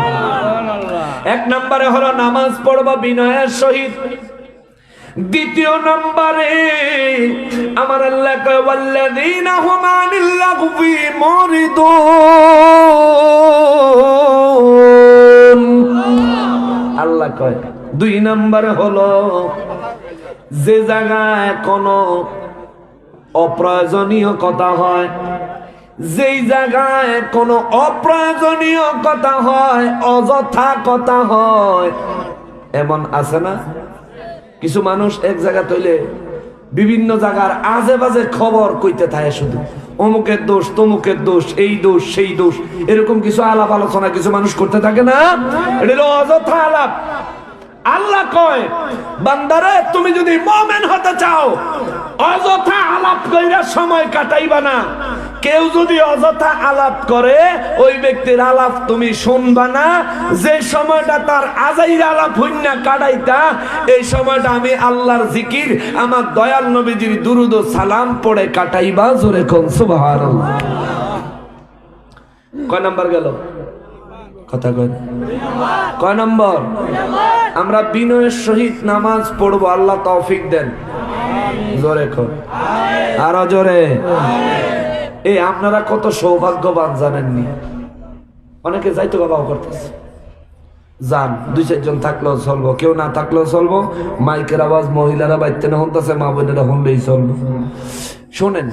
1 নম্বরে হলো নামাজ পড়বা বিনয়ের সহিত। 2 নম্বরে আমার আল্লাহ কয় ওয়াল্লাযীনা হুম আনিল লাগবি মুরিদুন। আল্লাহ কয় 2 নম্বরে হলো যে জায়গায় কোনো অপ্রয়োজনীয় কথা হয়, যেই জায়গায় কোনো অপ্রয়োজনীয় কথা হয়, অযথা কথা হয়, এমন আছে না কিছু মানুষ এক জায়গা তৈলে বিভিন্ন জায়গার আজে বাজে খবর কইতে থাকে, শুধু অমুকের দোষ, তমুকের দোষ, এই দোষ, সেই দোষ, এরকম কিছু আলাপ আলোচনা কিছু মানুষ করতে থাকে না? এটা হলো অযথা আলাপ। আল্লাহ কয় বান্দারে তুমি যদি মুমিন হতে চাও অযথা আলাপ কইরা সময় কাটাইবা না। কেউ যদি অযথা আলাপ করে ওই ব্যক্তির আলাপ তুমি শুনবা না। যে সময়টা তার আজাইর আলাপ হইনা কাটাইতা, এই সময়টা আমি আল্লাহর জিকির, আমার দয়াল নবীজির দুরুদ ও সালাম পড়ে কাটাইবা। জোরে কোন সুবহানাল্লাহ। কয় নাম্বার গেল? কথা কয় কয় নম্বর? আমরা বিনয়ের সহিত নামাজ পড়বো। আল্লাহ তৌফিক দেন। জোরে কর, আরো জোরে। এই আপনারা কত সৌভাগ্যবান জানেননি? অনেকে যাইতো বাবাও করতেছে, যান 2-4 জন থাকলেও চলবো, কেউ না থাকলেও চলবো। মাইকের আওয়াজ মহিলারা বাইতে না শুনতেছে, মা বোনেরা শুনলেই চলবো। শোনেন,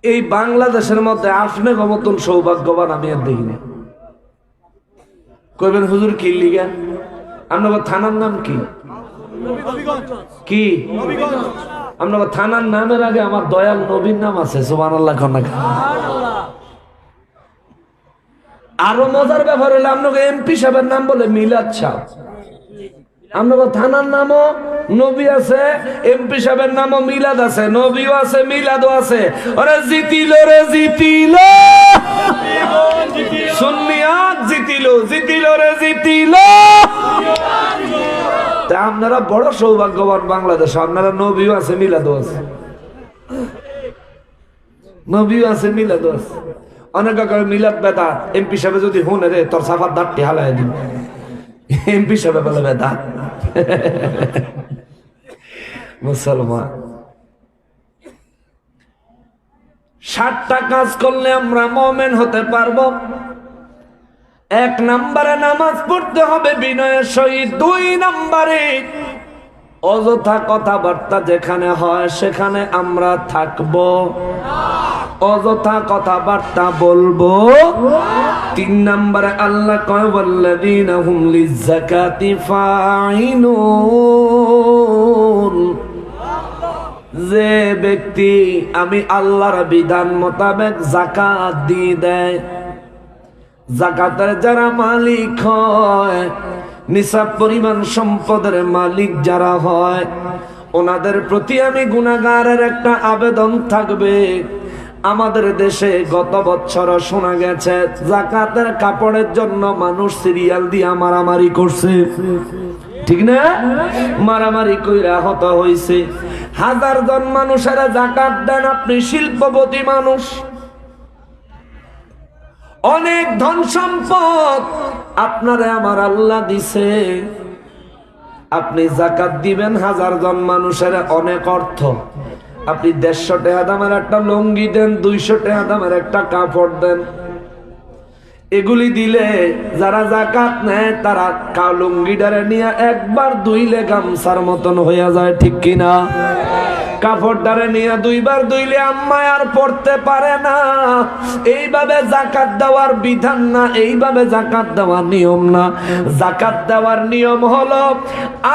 এই বাংলাদেশের মধ্যে আপনার মতন সৌভাগ্যবান আমি আর দেখিনি। কইবেন হুজুর কি লিগা? আপনার থানার নাম কি? কি আপনার থানার নামের আগে আমার দয়াল নবীর নাম আছে। সুবহানাল্লাহ। আরো মজার ব্যাপার হলো আপনাকে এমপি সাহেবের নাম বলে মিলাদ সাহেব। আপনার থানার নামও নবী আছে, এমপি সাহেবের নামও মিলাদ আছে, নবীও আছে, মিলাদও আছে। ওরে জিতিল রে জিতিল, সুন্নিয়াত জিতিল, জিতিল রে জিতিল। তা আপনারা বড় সৌভাগ্যবান বাংলাদেশ, আপনারা নবীও আছে, মিলাদও আছে, নবীও আছে, মিলাদও আছে। অনেক মিলাদ বেদা, এমপি সাহেব যদি হুনে রে তোর সাফার দাঁতটি হালাই দিন। এমপি সাহেব বলে বেদা। মুসলমান 7টা কাজ করলে আমরা মুমিন হতে পারবো। 1 নম্বরে নামাজ পড়তে হবে বিনয়ের সহিত। 2 নম্বরে অযথা কথাবার্তা যেখানে হয় সেখানে আমরা থাকবো, অযথা কথাবার্তা বলবো। 3 নম্বরে আল্লাহ কয় ওয়াল্লাযীনা হুম লিয-যাকাতি ফাঈলুন। যে ব্যক্তি আমি আল্লাহর বিধান মোতাবেক যাকাত দিয়ে দেয়, যাকাতের যারা মালিক হয়, নিসাব পরিমাণ সম্পদের মালিক যারা হয়, ওনাদের প্রতি আমি গুনাহগারের একটা আবেদন থাকবে। আমাদের দেশে গত বছর শোনা গেছে যাকাতের কাপড়ের জন্য মানুষ সিরিয়াল দিয়ে মারামারি করছে, ঠিক না? মারামারি কইরা হত হইছে। 1000 জন মানুষেরা যাকাত দেন, আপনি শিল্পপতি মানুষ, অনেক ধন সম্পদ আপনারে আমার আল্লাহ দিছে, আপনি যাকাত দিবেন 1000 জন মানুষের অনেক অর্থ। আপনি 150 টাকা দামের একটা লুঙ্গি দেন, 200 টাকা দামের একটা কাপড় দেন। এগুলি দিলে যারা যাকাত নেয় তারা লুঙ্গিটারে নিয়ে একবার ধুইলে গামছার মতন হয়ে যায়, ঠিক কিনা? কাপড়টারে নিয়ে দুইবার ধুইলে আম্মায় আর পড়তে পারে না। এইভাবে যাকাত দেওয়ার বিধান না, এইভাবে যাকাত দেওয়ার নিয়ম না। যাকাত দেওয়ার নিয়ম হলো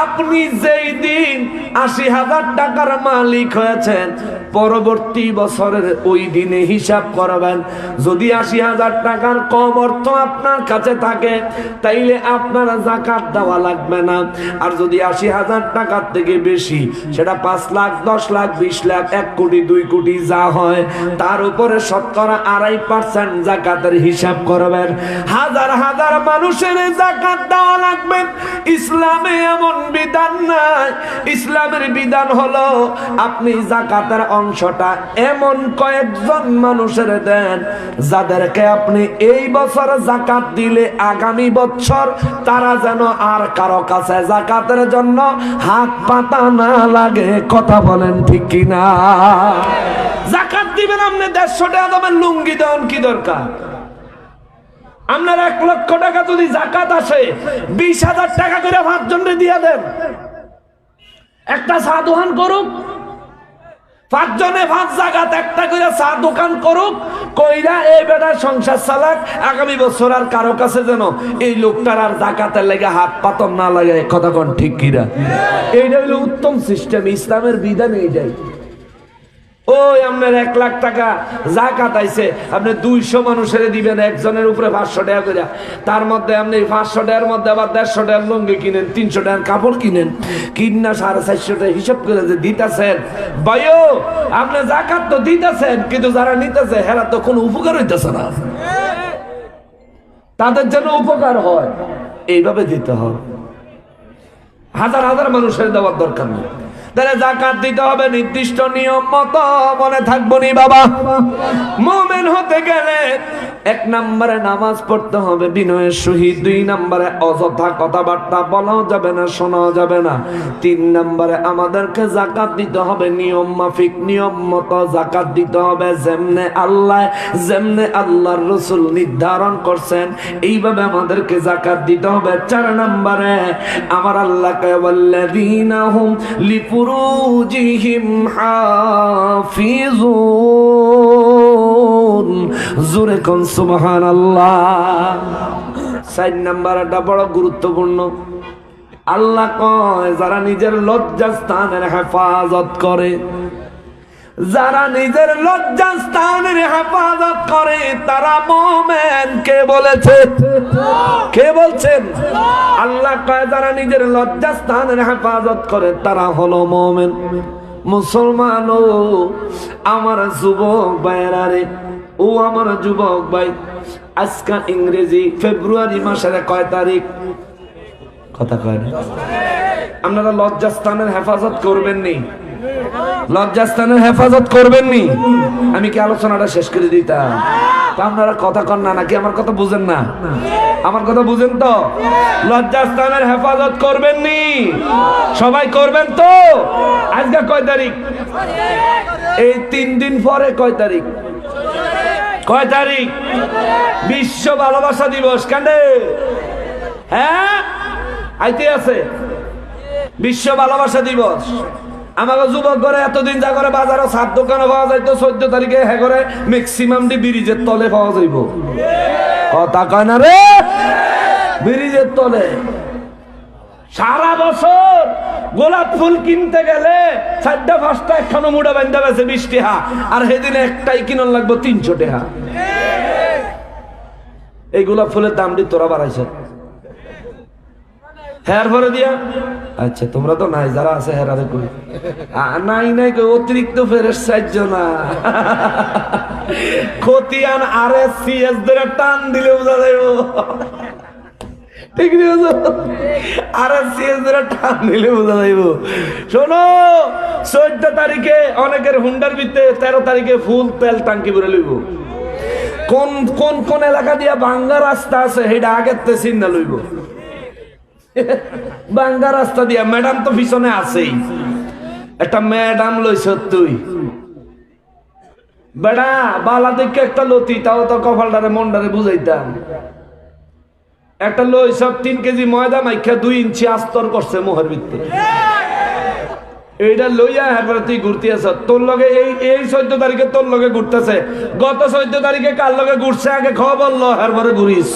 আপনি যেই দিন ৮০,০০০ টাকার মালিক হয়েছেন পরবর্তী বছরের ওই দিনে হিসাব করবেন। যদি ৮০,০০০ টাকার কম অর্থ আপনার কাছে থাকে তাইলে আপনার যাকাত দেওয়া লাগবে না। আর যদি ৮০,০০০ টাকার থেকে বেশি, সেটা ৫ লাখ, ১০ লাখ, ২০ লাখ, ১ কোটি, ২ কোটি যা হয় তার উপরে শতকরা ২.৫% যাকাতের হিসাব করবেন। হাজার হাজার মানুষের যাকাত দেওয়া লাগবে। ইসলামে এমন বিধান নাই। ইসলামের বিধান হলো আপনি যাকাতের অংশটা এমন কয়েকজন মানুষের দেন যাদেরকে আপনি এই বছর যাকাত দিলে আগামী বছর তারা যেন আর কারো কাছে যাকাতের জন্য হাত পাতা না লাগে। কথা বলেন ঠিক কিনা? যাকাত দিবেন আপনি ১৫০ টাকা দামের লুঙ্গি দেন, কি দরকার? আপনার ১ লক্ষ টাকা যদি যাকাত আসে ২০,০০০ টাকা করে ৫ জনকে দিয়ে দেন। একটা চা দোকান করুক, ৫ জনে ৫ জায়গাত একটা করে চা দোকান করুক, কইরা এই বেটার সংসার চালাক। আগামী বছর আর কারো কাছে যেন এই লোকটার আর যাকাতের লেগে হাত পাতন না লাগে। কথা কোন ঠিক কিনা? এইটা হলো উত্তম সিস্টেম। ইসলামের বিধান এইটাই। ওই আপনার ১ লাখ টাকা যাকাত আইছে, আপনি ২০০ মানুষের দিবেন, একজনের উপরে ৫০০ টাকা করে। তার মধ্যে আপনি ৫০০ টাকার মধ্যে আবার ১৫০ টাকার লুঙ্গি কিনেন, ৩০০ টাকার কাপড় কিনেন, কিনা ৪৫০ টাকা হিসাব করে যে দিতেছেন। ভাইও আপনি যাকাত তো দিতেছেন, কিন্তু যারা নিতেছে হেরা তো কোনো উপকার হইতেছে না। তাদের যেন উপকার হয় এইভাবে দিতে হবে। হাজার হাজার মানুষের দেওয়ার দরকার নেই। তাহলে যাকাত দিতে হবে নির্দিষ্ট নিয়ম মতো। মনে থাকবো নি বাবা, মুমিন হতে গেলে ১ নম্বরে নামাজ পড়তে হবে বিনয়ের সহিত। ২ নম্বরে অযথা কথাবার্তা বলাও যাবে না, শোনাও যাবে না। ৩ নম্বরে আমাদেরকে যাকাত দিতে হবে নিয়ম মাফিক, নিয়ম মতো যাকাত দিতে হবে যেমনে আল্লাহর রাসূল নির্ধারণ করছেন এইভাবে আমাদেরকে যাকাত দিতে হবে। ৪ নম্বরে আমার আল্লাহকে ওয়াল্লাযীনা হুম লিফুরুজিহিম হাফিজুন। জোরে কোন সুবহানাল্লাহ। ৪ নম্বরটা বড় গুরুত্বপূর্ণ। আল্লাহ কয় যারা নিজের লজ্জাস্থানের হেফাজত করে, যারা নিজের লজ্জাস্থানের হেফাজত করে তারা মুমিন। কে বলেছে? কে বলছেন? আল্লাহ কয় যারা নিজের লজ্জাস্থানের হেফাজত করে তারা হলো মুমিন। মুসলমান ও আমার যুবক ভাইরা রে, ও আমার যুবক ভাই, আজকে ইংরেজি ফেব্রুয়ারি মাসের কয় তারিখ? কথা কয় না? আপনারা লজ্জাস্থানের হেফাজত করবেন নি? লজ্জাস্থানের হেফাজত করবেন নি? আমি কি আলোচনাটা শেষ করে দিতাম? তা আপনারা কথা কন না, নাকি আমার কথা বুঝেন না? আমার কথা বুঝেন তো? লজ্জাস্থানের হেফাজত করবেন নি? সবাই করবেন তো? আজকে কয় তারিখ? এই ৩ দিন পরে কয় তারিখ? কয় তারিখ? বিশ্ব ভালোবাসা দিবস। কান্দে হ্যাঁ আইতে আছে বিশ্ব ভালোবাসা দিবস। আমাকে যুবক করে এতদিন যা করে বাজারও সাত দোকানে পাওয়া যাইতো, ১৪ তারিখে হ্যাঁ করে ম্যাক্সিমাম দি ব্রিজের তলে পাওয়া যাইব। কথা কয় না রে? ব্রিজের তলে সারা বছর গোলাপ ফুল কিনতে গেলে ৪টা ৫টা একখানো মুড়া বান্ধা বেছে ২০ টাকা, আর সেদিন একটাই কিনন লাগবো ৩০০ টাকা। এই গোলাপ ফুলের দাম দি তোরা বাড়াইছে হেয়ার ভরে দিয়া। আচ্ছা তোমরা তো নাই, যারা আছে হেরারে কই নাই নাই অতিরিক্ত ফেরেস সাহায্য না খতিয়ান RSCS ধরে টান দিলে বোঝা যাইব। ঠিক নেই? RSCS ধরে টান দিলে বোঝা যাইব। শোনো, ১৪ তারিখে অনেকের হুন্ডার ভিতরে ১৩ তারিখে ফুল তেল টাঙ্কি ভরে লইব। কোন কোন কোন এলাকা দিয়া বাঙ্গা রাস্তা আছে সেটা আগের তে চিন্তা লইব। বাঙ্গা রাস্তা দিয়া ম্যাডাম তো পিছনে আছেই। একটা ম্যাডাম লইছ তুই বেড়া বালা দেখে একটা লতি, তাও তো কপালটারে মনটারে বুঝাইতাম। একটা লইছ ৩ কেজি ময়দা মাইখা ২ ইঞ্চি আস্তর করছে মোহের ভিতরে। এইটা লইয়া এরপরে তুই ঘুরতে আস, তোর লগে এই 14 তারিখে তোর লগে ঘুরতেছে, গত 14 তারিখে কার লগে ঘুরছে আগে খবর ল, এরপরে ঘুরিস।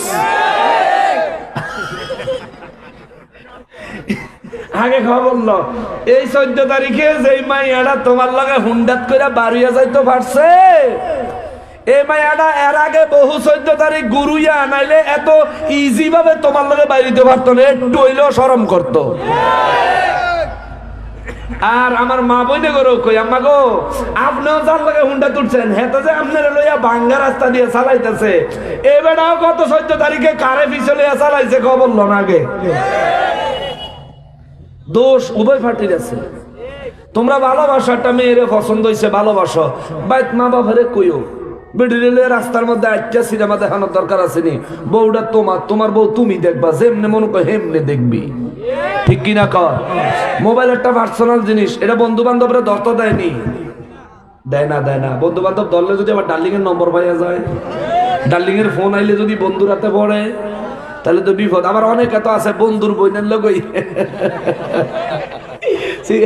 আগে খবর ল, এই 14 তারিখে যেই মাইয়াটা তোমার লগে হুন্ডাত করে বাড়িয়া যাইতে পারছে, এই মাইয়াটা এর আগে বহু 14 তারিখ গুরুইয়া আনাইলে এত ইজি ভাবে তোমার লগে বাইরিতে পারতো না, একটু হইলেও শরম করতো। আর আমার মা বইনে করো কই, আম্মা গো আপনিও যার লগে হুন্ডা তুলছেন হেতা যে আপনারা লইয়া ভাঙ্গা রাস্তা দিয়ে চালাইতেছে, এবারও গত 14 তারিখে কারে পিছলে চালাইছে খবর ল না আগে। দোষ উভয় পার্টির আছে। তোমরা ভালোবাসো, একটা মেয়েরে পছন্দ হয়েছে ভালোবাসো, বাইত মা বাবারে কইও বেডিলে রাস্তার মধ্যে একটা সিনেমা দেখানোর দরকার আছে নি, বউটা তোমার বউ তুমি দেখবা, যেমনে মনে কর হেমনে দেখবি, ঠিক কিনা কর। মোবাইল একটা পার্সোনাল জিনিস, এটা বন্ধু বান্ধবরা ধরতে দেয়নি, দেয় না। বন্ধু বান্ধব ধরলে যদি আবার ডার্লিং এর নম্বর পাইয়া যায়, ডার্লিং এর ফোন আইলে যদি বন্ধুর হাতে পড়ে তাহলে তো বিপদ। আবার অনেক এত আছে বন্ধুর বইনের লগই,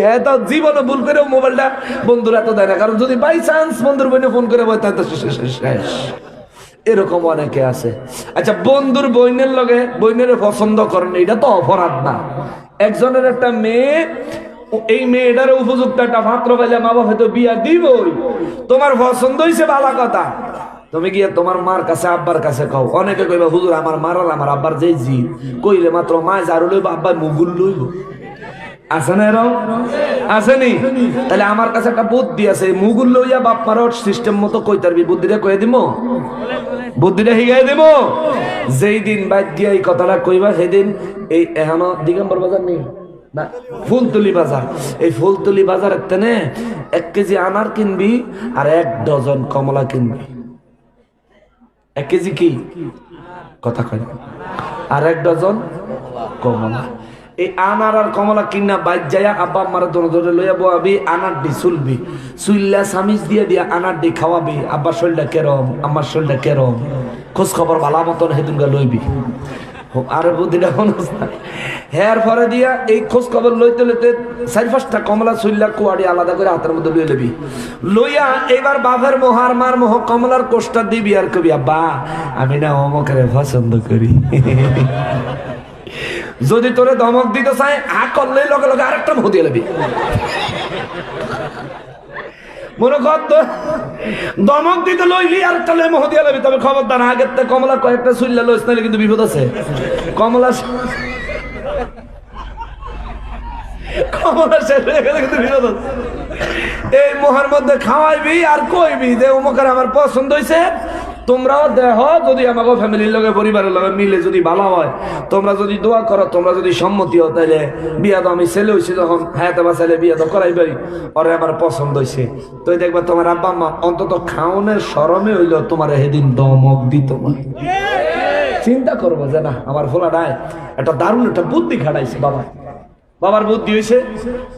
হ্যাঁ তো জীবনে ভুল করেও মোবাইলটা বন্ধুর হাতে দেয় না, কারণ যদি বাই চান্স বন্ধুর বইনে ফোন করে বই তাহলে তো শেষ। এরকম অনেকে আছে। আচ্ছা, বন্ধুর বইনের লগে বইনের পছন্দ করেন, এটা তো অপরাধ না। একজনের একটা মেয়ে, এই মেয়েটার উপযুক্ত একটা পাত্র পাইলে মা বাবা হয়তো বিয়া দিবই, তোমার পছন্দ হয়েছে ভালো কথা, তুমি গিয়ে তোমার মার কাছে আব্বার কাছে কও। অনেকে কইবা হুজুর আমার মার আর আমার আব্বার যেই জি কইলে মাত্র মায় জারু লইব আব্বাই মুগুল লইব, আছে না এরকম? আসেনি? তাহলে আমার কাছে একটা বুদ্ধি আছে, মুগুল লইয়া বাপ মার সিস্টেম মতো কই তারবি, বুদ্ধিটা কয়ে দিব, বুদ্ধিটা শিখাই দিব। যেই দিন বাইক দিয়ে এই কথাটা কইবা সেদিন এই এখনো দিগম্বর বাজার নেই না, ফুলতলি বাজার, এই ফুলতলি বাজার তেনে 1 কেজি আনার কিনবি আর 1 ডজন কমলা কিনবি। 1 কেজি কি কথা কয়, আর 1 ডজন কমলা। এই আনার আর কমলা কিনা বাইক যাইয়া আব্বা আম্মার দরে লইয়া বয়াবি, আনার ডি চুলবি, চুইল্লা সামিজ দিয়ে দিয়া আনার ডি খাওয়াবি, আব্বার শরীরটা কেরম আমার শরীরটা কেরম খোঁজ খবর ভালো মতন হেদিনগা লইবি। আর বুদ্ধিটা হেয়ার পরে দিয়া এই খোঁজ খবর লইতে লইতে 4-5টা কমলা চুইল্লা কুয়াড়ি আলাদা করে হাতের মধ্যে লইয়ে লবি, লইয়া এবার বাপের মোহ আর মার মোহ কমলার কোষ্টা দিবি আর কবি আব্বা আমি না অমকেরে পছন্দ করি। যদি তোরে ধমক দিতে চাই আ করলে লগে লগে আরেকটা মোহ দিয়ে লবি, মনে কর তো দমক দিতে লইলি আর তাহলে মোহ দিয়ে লবি। তবে খবরদার আগের থেকে কমলা কয়েকটা চুইল্লা লইস, নাহলে কিন্তু বিপদ আছে। কমলা শেষ হয়ে গেলে কিন্তু বিপদ আছে। এই মোহের মধ্যে খাওয়াইবি আর কইবি যে অমুকের আমার পছন্দ হয়েছে, তোমরাও দেহ যদি আমাকে ফ্যামিলির লগে পরিবারের লগে মিলে যদি ভালো হয়, তোমরা যদি দোয়া করো, তোমরা যদি সম্মতি হও, তাইলে বিয়া তো আমি ছেলে হয়েছি যখন হ্যাঁ তোমার ছেলে বিয়া তো করাই পারি, ওরে আমার পছন্দ হয়েছে। তো দেখবা তোমার আব্বা আম্মা অন্তত খাওনের শরমে হইলো তোমার সেদিন দমক দিত না। চিন্তা করবো যে না আমার ফোলাটায় একটা দারুণ একটা বুদ্ধি খাটাইছে, বাবার বুদ্ধি হয়েছে,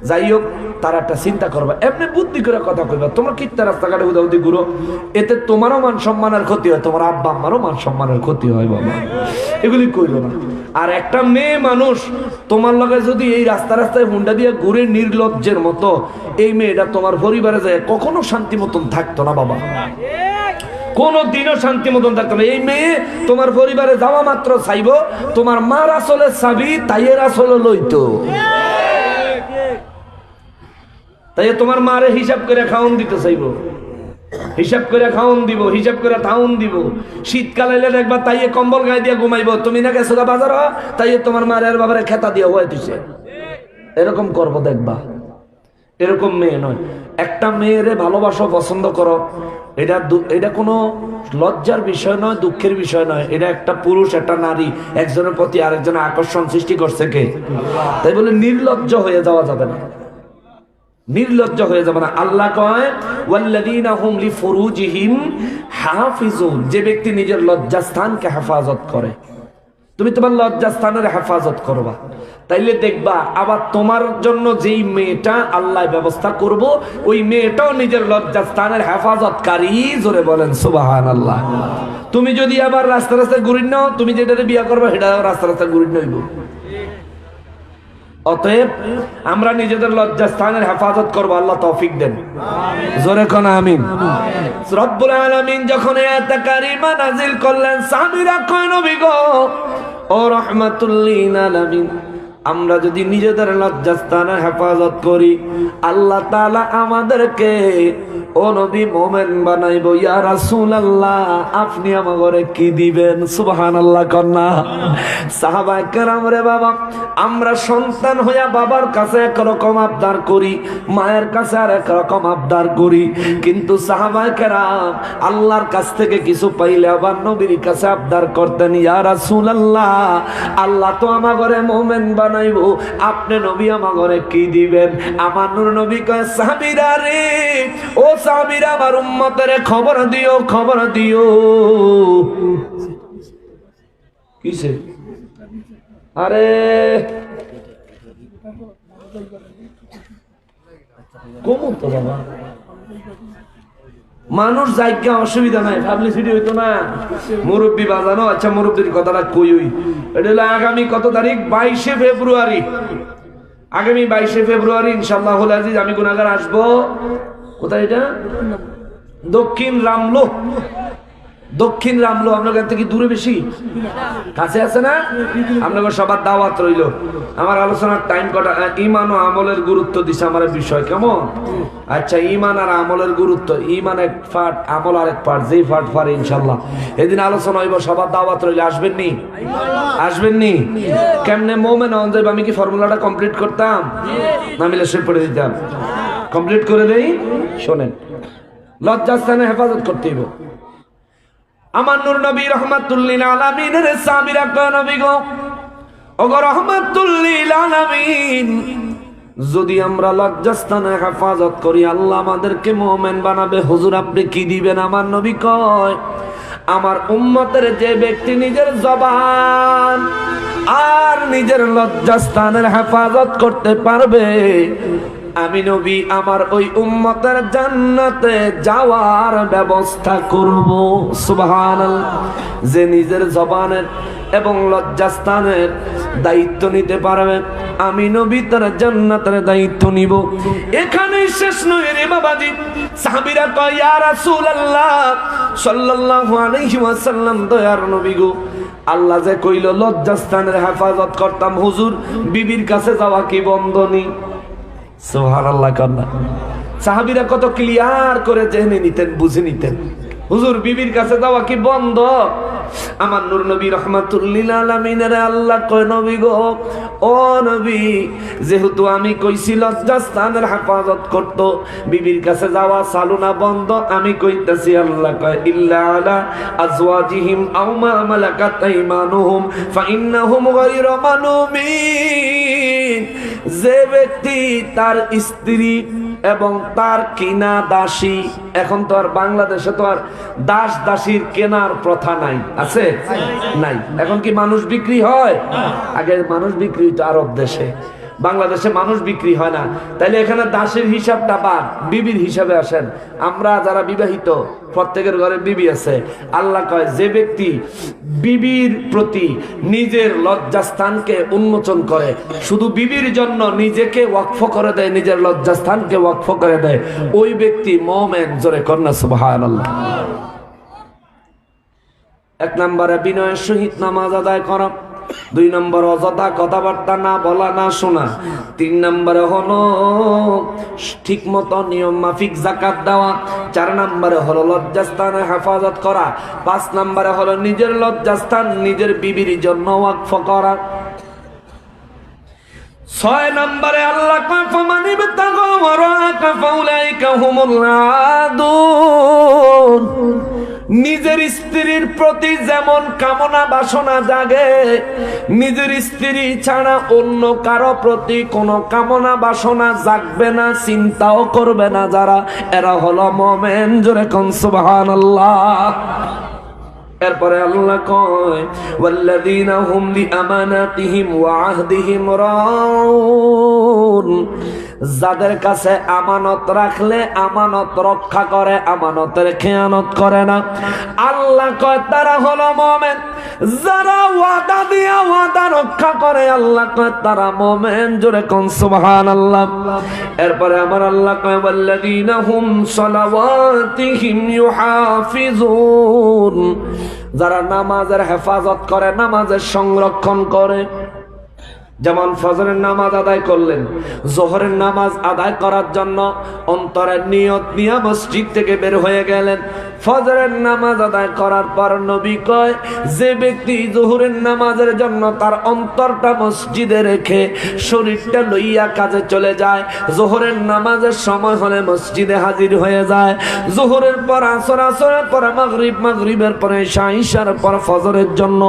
যাই হোক তারা একটা চিন্তা করবা, এমনি বুদ্ধি করে কথা কইবা। তোমরা কিত্তা রাস্তাঘাটে উদাউদি ঘুরো, এতে তোমারও মান সম্মানের ক্ষতি হয়, তোমার আব্বা আম্মারও মান সম্মানের ক্ষতি হয়। বাবা এগুলি কইল না। আর একটা মেয়ে মানুষ তোমার লগে যদি এই রাস্তায় হুন্ডা দিয়ে ঘুরে নির্লজ্জের মতো, এই মেয়েটা তোমার পরিবারে যায় কখনো শান্তি মতন থাকতো না বাবা, কোনো দিনও শান্তি মতন থাকতো না। এই মেয়ে তোমার পরিবারে যাওয়া মাত্র চাইব তোমার মার আসলে চাবি তাইয়ের আসলে লইতো, তাই তোমার মারে হিসাব করে খাওন দিতে চাইব, হিসাব করে খাওন দিব, হিসাব করে তাউন দিব। শীতকাল এলে দেখবা তাইয়ে কম্বল গায়ে দিয়ে ঘুমাইব, তুমি না গেছো বাজার তাইয়ে তোমার মারের বাবারে খেতা দিয়ে হয়ে দিছে, এরকম করবো দেখবা। এরকম মেয়ে নয়। একটা মেয়েরে ভালোবাসো, পছন্দ করো, এটা কোনো লজ্জার বিষয় নয়, দুঃখের বিষয় নয়। এটা একটা পুরুষ একটা নারী একজনের প্রতি আরেকজনের আকর্ষণ সৃষ্টি করছে কে? তাই বলে নির্লজ্জ হয়ে যাওয়া যাবে না, নির্লজ্জ হয়ে যাবে না। আল্লাহ কয় ওয়াল্লাযীনা হুম লিফুরুজিহিম হাফিজুন, যে ব্যক্তি নিজের লজ্জাস্থানকে হেফাজত করে, তুমি তোমার লজ্জাস্থানের হেফাজত করবা, তাইলে দেখবা আবার তোমার জন্য যেই মেয়েটা আল্লাহ ব্যবস্থা করব, ওই মেয়েটাও নিজের লজ্জাস্থানের হেফাজতকারী। জোরে বলেন সুবহানাল্লাহ। তুমি যদি আবার রাস্তা রাস্তায় ঘুরি নাও, তুমি যেটাতে বিয়া করবে সেটা রাস্তা রাস্তায় ঘুরি নইব। অতএব আমরা নিজেদের লজ্জাস্থানের হেফাজত করব, আল্লাহ তৌফিক দেন। জোরে কোন আমিন। রব্বুল আলামিন যখন আয়াত কারিমা নাযিল করলেন, সাহাবীরা কয় নবী গো ও রাহমাতুল লিল আলামিন, আমরা যদি নিজেদের লজ্জাস্থানের হেফাজত করি আল্লাহ তাআলা আমাদেরকে ও নবী মুমিন বানাইবো। ইয়া রাসূলুল্লাহ আপনি আমারে কি দিবেন? সুবহানাল্লাহ কন্যা। সাহাবায়ে কেরাম রে বাবা, আমরা সন্তান হইয়া বাবার কাছে একরকম আবদার করি, মায়ের কাছে আর একরকম আবদার করি, কিন্তু সাহাবায়ে কেরাম আল্লাহর কাছ থেকে কিছু পাইলে আবার নবীর কাছে আবদার করতেন, ইয়া রাসূলুল্লাহ আল্লাহ তো আমারে মুমিন বানাইবো, আপনি নবী আমারে কি দিবেন? আমার নূর নবী কয়, সাহাবীরা রে, ও সাহাবীরা আমার উম্মতের খবর দিও, খবর দিও। কিসে? আরে কমন তো বাবা, মানুষ জায়গা অসুবিধা নাই, পাবলিসিটি হইতো না। মুরব্বী বাজানো, আচ্ছা মুরব্বীর কথাটা কই হই, এটা হলো আগামী কত তারিখ? 22শে ফেব্রুয়ারি। আগামী 22শে ফেব্রুয়ারি ইনশাআল্লাহুল আজিজ আমি গুনাহগার আসবো। কোথায় এটা? দক্ষিণ রামলো। দক্ষিণ রামলো আপনার কাছ থেকে দূরে বেশি? কাছে আছে না? আপনাদের সবার দাওয়াত রইল। আমার আলোচনার টাইম কটা? ঈমান ও আমলের গুরুত্ব দিছে আমার বিষয়, কেমন? আচ্ছা, ঈমান আর আমলের গুরুত্ব, ঈমান এক পার্ট, আমল আর এক পার্ট, যেই পার্ট পারে ইনশাআল্লাহ এদিন আলোচনা হইব। সবার দাওয়াত রইল, আসবেন নি? আসবেন নি? কেমনে মুমিন হন যাবে? আমি কি ফর্মুলাটা কমপ্লিট করতাম? না মিলে শুরু করে দিতাম? কমপ্লিট করে দেই। শোনেন, লজ্জাস্থানে হেফাজত করতে হইব। আমার নূর নবী রাহমাতুল লিল আলামিনের সাহাবীরা কয়, নবী গো ওগো রাহমাতুল লিল আলামিন, যদি আমরা লজ্জাস্থানে হেফাজত করি আল্লাহ আমাদেরকে মুমিন বানাবে, হুজুর আপনি কি দিবেন? আমার নবী কয়, আমার উম্মতের যে ব্যক্তি নিজের জবান আর নিজের লজ্জাস্থানের হেফাজত করতে পারবে, আমি নবী আমার ওই উম্মতের জান্নাতে যাওয়ার ব্যবস্থা করব। সুবহানাল্লাহ। যে নিজের জবানের এবং লজ্জাস্থানের দায়িত্ব নিতে পারবে, আমি নবী তার জান্নাতের দায়িত্ব নিব। এখানেই শেষ নয় রে বাবাজি। সাহাবীরা কয়, ইয়া রাসূলুল্লাহ সাল্লাল্লাহু আলাইহি ওয়াসাল্লাম, দয়ার নবী গো, আল্লাহ যে কইল লজ্জাস্থানের হেফাজত করতাম, হুজুর বিবির কাছে যাওয়া কি বন্ধনী? সুবহানাল্লাহ কন্যা। সাহাবীরা কত ক্লিয়ার করে জেনে নিতেন, বুঝে নিতেন, হুজুর বিবির কাছে যাওয়া কি বন্ধ? আমার নূর নবী রাহমাতুল লিল আলামিনের আল্লাহ কয়, নবী গো ও নবী, যেহেতু আমি কইছি লজ্জাস্থানের হেফাজত করত, বিবির কাছে যাওয়া চালু না বন্ধ, আমি কইতাছি। আল্লাহ কয়, ইল্লা আলা আজওয়াজিহিম আও মা মালাকাত আইমানুহুম ফাইন্নাহুম গায়রু মালুমিন। যে ব্যক্তি তার স্ত্রী এবং তার কিনা দাসী, এখন তো আর বাংলাদেশে তো আর দাস দাসীর কেনার প্রথা নাই, আছে? নাই। এখন কি মানুষ বিক্রি হয়? আগে মানুষ বিক্রি হইতো আরব দেশে, বাংলাদেশে মানুষ বিক্রি হয় না। তাইলে এখানে দাসের হিসাবটা বাদ, বিবির হিসাবে আসেন। আমরা যারা বিবাহিত প্রত্যেকের ঘরে বিবি আছে। আল্লাহ কয়, যে ব্যক্তি বিবির প্রতি নিজের লজ্জাস্থানকে উন্মোচন করে, শুধু বিবির জন্য নিজেকে ওয়াকফ করে দেয়, নিজের লজ্জাস্থানকে ওয়াকফ করে দেয়, ওই ব্যক্তি মুমিন। জোরে কন্যা সুবহানাল্লাহ। 1 নম্বরে বিনয়ের সহিত নামাজ আদায় করা, 2 নম্বর অযথা কথাবার্তা না বলা, না শোনা, 3 নম্বরে হলো ঠিক মতো নিয়ম মাফিক যাকাত দেওয়া, 4 নম্বরে হলো লজ্জাস্থানের হেফাজত করা, 5 নম্বরে হলো নিজের লজ্জাস্থান নিজের বিবির জন্য ওয়াকফ করা, 6 নম্বরে আল্লাহ কয়, ফামান ইবতাগা ওয়ারাকা ফাউলাইকা হুমুল আদুন। নিজের স্ত্রীর প্রতি যেমন কামনা বাসনা জাগে, নিজের স্ত্রী ছাড়া অন্য কারো প্রতি কোনো কামনা বাসনা জাগবে না, চিন্তাও করবে না যারা, এরা হলো মুমিন। জোরে কোন সুবহানাল্লাহ। এরপরে আল্লাহ কয়, ওয়াল্লাযীনা হুম লিআমানাতিহিম ওয়া আহদিহিম রাউন। যাদের কাছে আমানত রাখলে আমানত রক্ষা করে, আমানতের খেয়ানত করে না, আল্লাহ কয় তারা হলো মুমিন। যারা ওয়াদা দিয়া ওয়াদা রক্ষা করে আল্লাহ কয় তারা মুমিন। জোরে কোন সুবহানাল্লাহ। এরপরে আমার আল্লাহ কয় ওয়াল্লাযীনা হুম সালাওয়াতিহিম ইউহাফিজুন, যারা নামাজের হেফাজত করে, নামাজের সংরক্ষণ করে। যেমন ফজরের নামাজ আদায় করলেন, জোহরের নামাজ আদায় করার জন্য অন্তরের নিয়ত নিয়ে মসজিদ থেকে বের হয়ে গেলেন। ফজরের নামাজ আদায় করার পর নবী কয় যে ব্যক্তি জোহরের নামাজের জন্য তার অন্তরটা মসজিদে রেখে শরীরটা লইয়া কাজে চলে যায়, জোহরের নামাজের সময় হলে মসজিদে হাজির হয়ে যায়, জোহরের পর আসর, আসরের পর মাগরিব, মাগরিবের পরে ঈশা, ঈশার পর ফজরের জন্য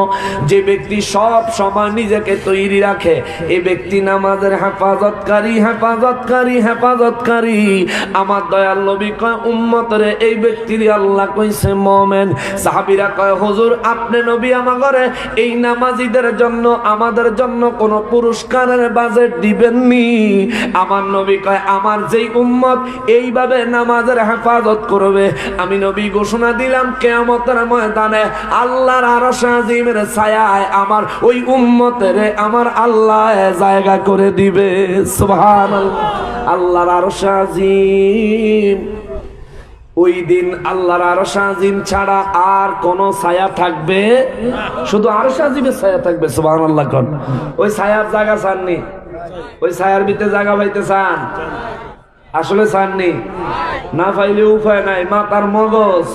যে ব্যক্তি সব সময় নিজেকে তৈরি রাখে, এই ব্যক্তি নামাজের হেফাজতকারী, হেফাজতকারী, হেফাজতকারী। আমার দয়াল নবী কয় উম্মতরে এই ব্যক্তির আল্লাহ কইছে মুমিন। সাহাবীরা কয় হুজুর আপনি নবী আমাগরে এই নামাজীদের জন্য, আমাদের জন্য কোন পুরস্কারের বাজেট দিবেননি? আমার নবী কয় আমার যেই উম্মত এইভাবে নামাজের হেফাজত করবে, আমি নবী ঘোষণা দিলাম কিয়ামতের ময়দানে আল্লাহর আরশ আজিমের ছায়ায় আমার ওই উম্মতের আমার আল্লাহ জায়গা করে দিবে। সুবহানাল্লাহ। আল্লাহর আরশ আজিম, ওই দিন আল্লাহর আরশ আজিম ছাড়া আর কোন ছায়া থাকবে? শুধু আরশ আজিমের ছায়া থাকবে। সুবহানাল্লাহ। কোন ওই ছায়ার জায়গা চাননি? ওই ছায়ার ভিতরে জায়গা পাইতে চান? আসলে চাননি? না পাইলে উপায় নাই। মাথার মগজ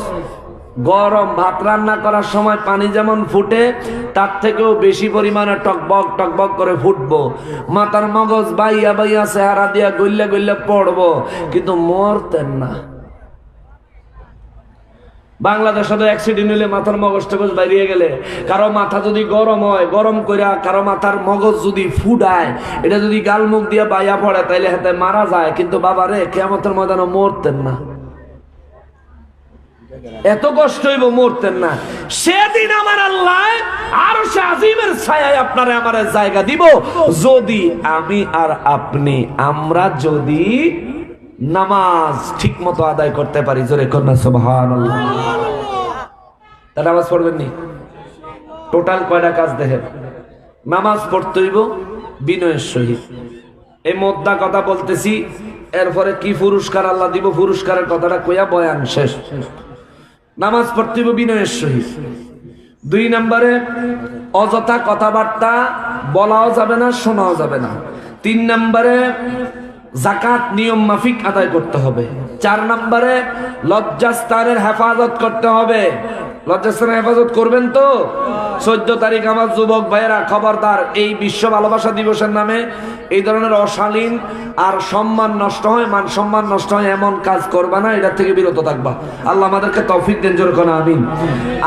গরম, ভাত রান্না করার সময় পানি যেমন ফুটে তার থেকেও বেশি পরিমাণে টকবক টকবক করে ফুটবো। মাথার মগজ বাইয়া বাইয়া চেহারা দিয়া গইল্লা গইল্লা পড়বো, কিন্তু মরতেন না। বাংলাদেশে তো অ্যাক্সিডেন্ট হলে মাথার মগজ টগজ বাইরিয়ে গেলে, কারো মাথা যদি গরম হয়, গরম কইরা কারো মাথার মগজ যদি ফুডায়, এটা যদি গাল মুখ দিয়ে বাইয়া পড়ে তাইলে হাতে মারা যায়। কিন্তু বাবা রে কিয়ামতের ময়দানে মরতেন না, এত কষ্ট হইব, মরতেন না। সেদিন আমার আল্লাহ আরশ আজিমের ছায়ায় আপনারে আমারে জায়গা দিব, যদি আমি আর আপনি আমরা যদি নামাজ ঠিক মতো আদায় করতে পারি। জোরে কন্যা সুবহানাল্লাহ। তা নামাজ পড়বেন নি? টোটাল কয়টা কাজ দেখেন। নামাজ পড়তে হইব বিনয়ের সহিত। এই মোদ্দা কথা বলতেছি, এরপরে কি পুরস্কার আল্লাহ দিব পুরস্কারের কথাটা কইয়া বয়ান শেষ। নামাজ পড়তে হইব বিনয়ের সহিত। 2 নম্বরে অযথা কথাবার্তা বলাও যাবে না, শোনাও যাবে না। 3 নম্বরে যাকাত নিয়ম মাফিক আদায় করতে হবে। 4 নম্বরে লজ্জাস্থানের হেফাজত করতে হবে। লজ্জাস্থানের হেফাজত করবেন তো? 14 তারিখ আমার যুবক ভাইয়েরা খবরদার, এই বিশ্ব ভালোবাসা দিবসের নামে এই ধরনের অশালীন আর সম্মান নষ্ট হয়, মান সম্মান নষ্ট হয় এমন কাজ করবা না, এটা থেকে বিরত থাকবা। আল্লাহ আমাদেরকে তৌফিক দেন, জোরে কোন আমিন।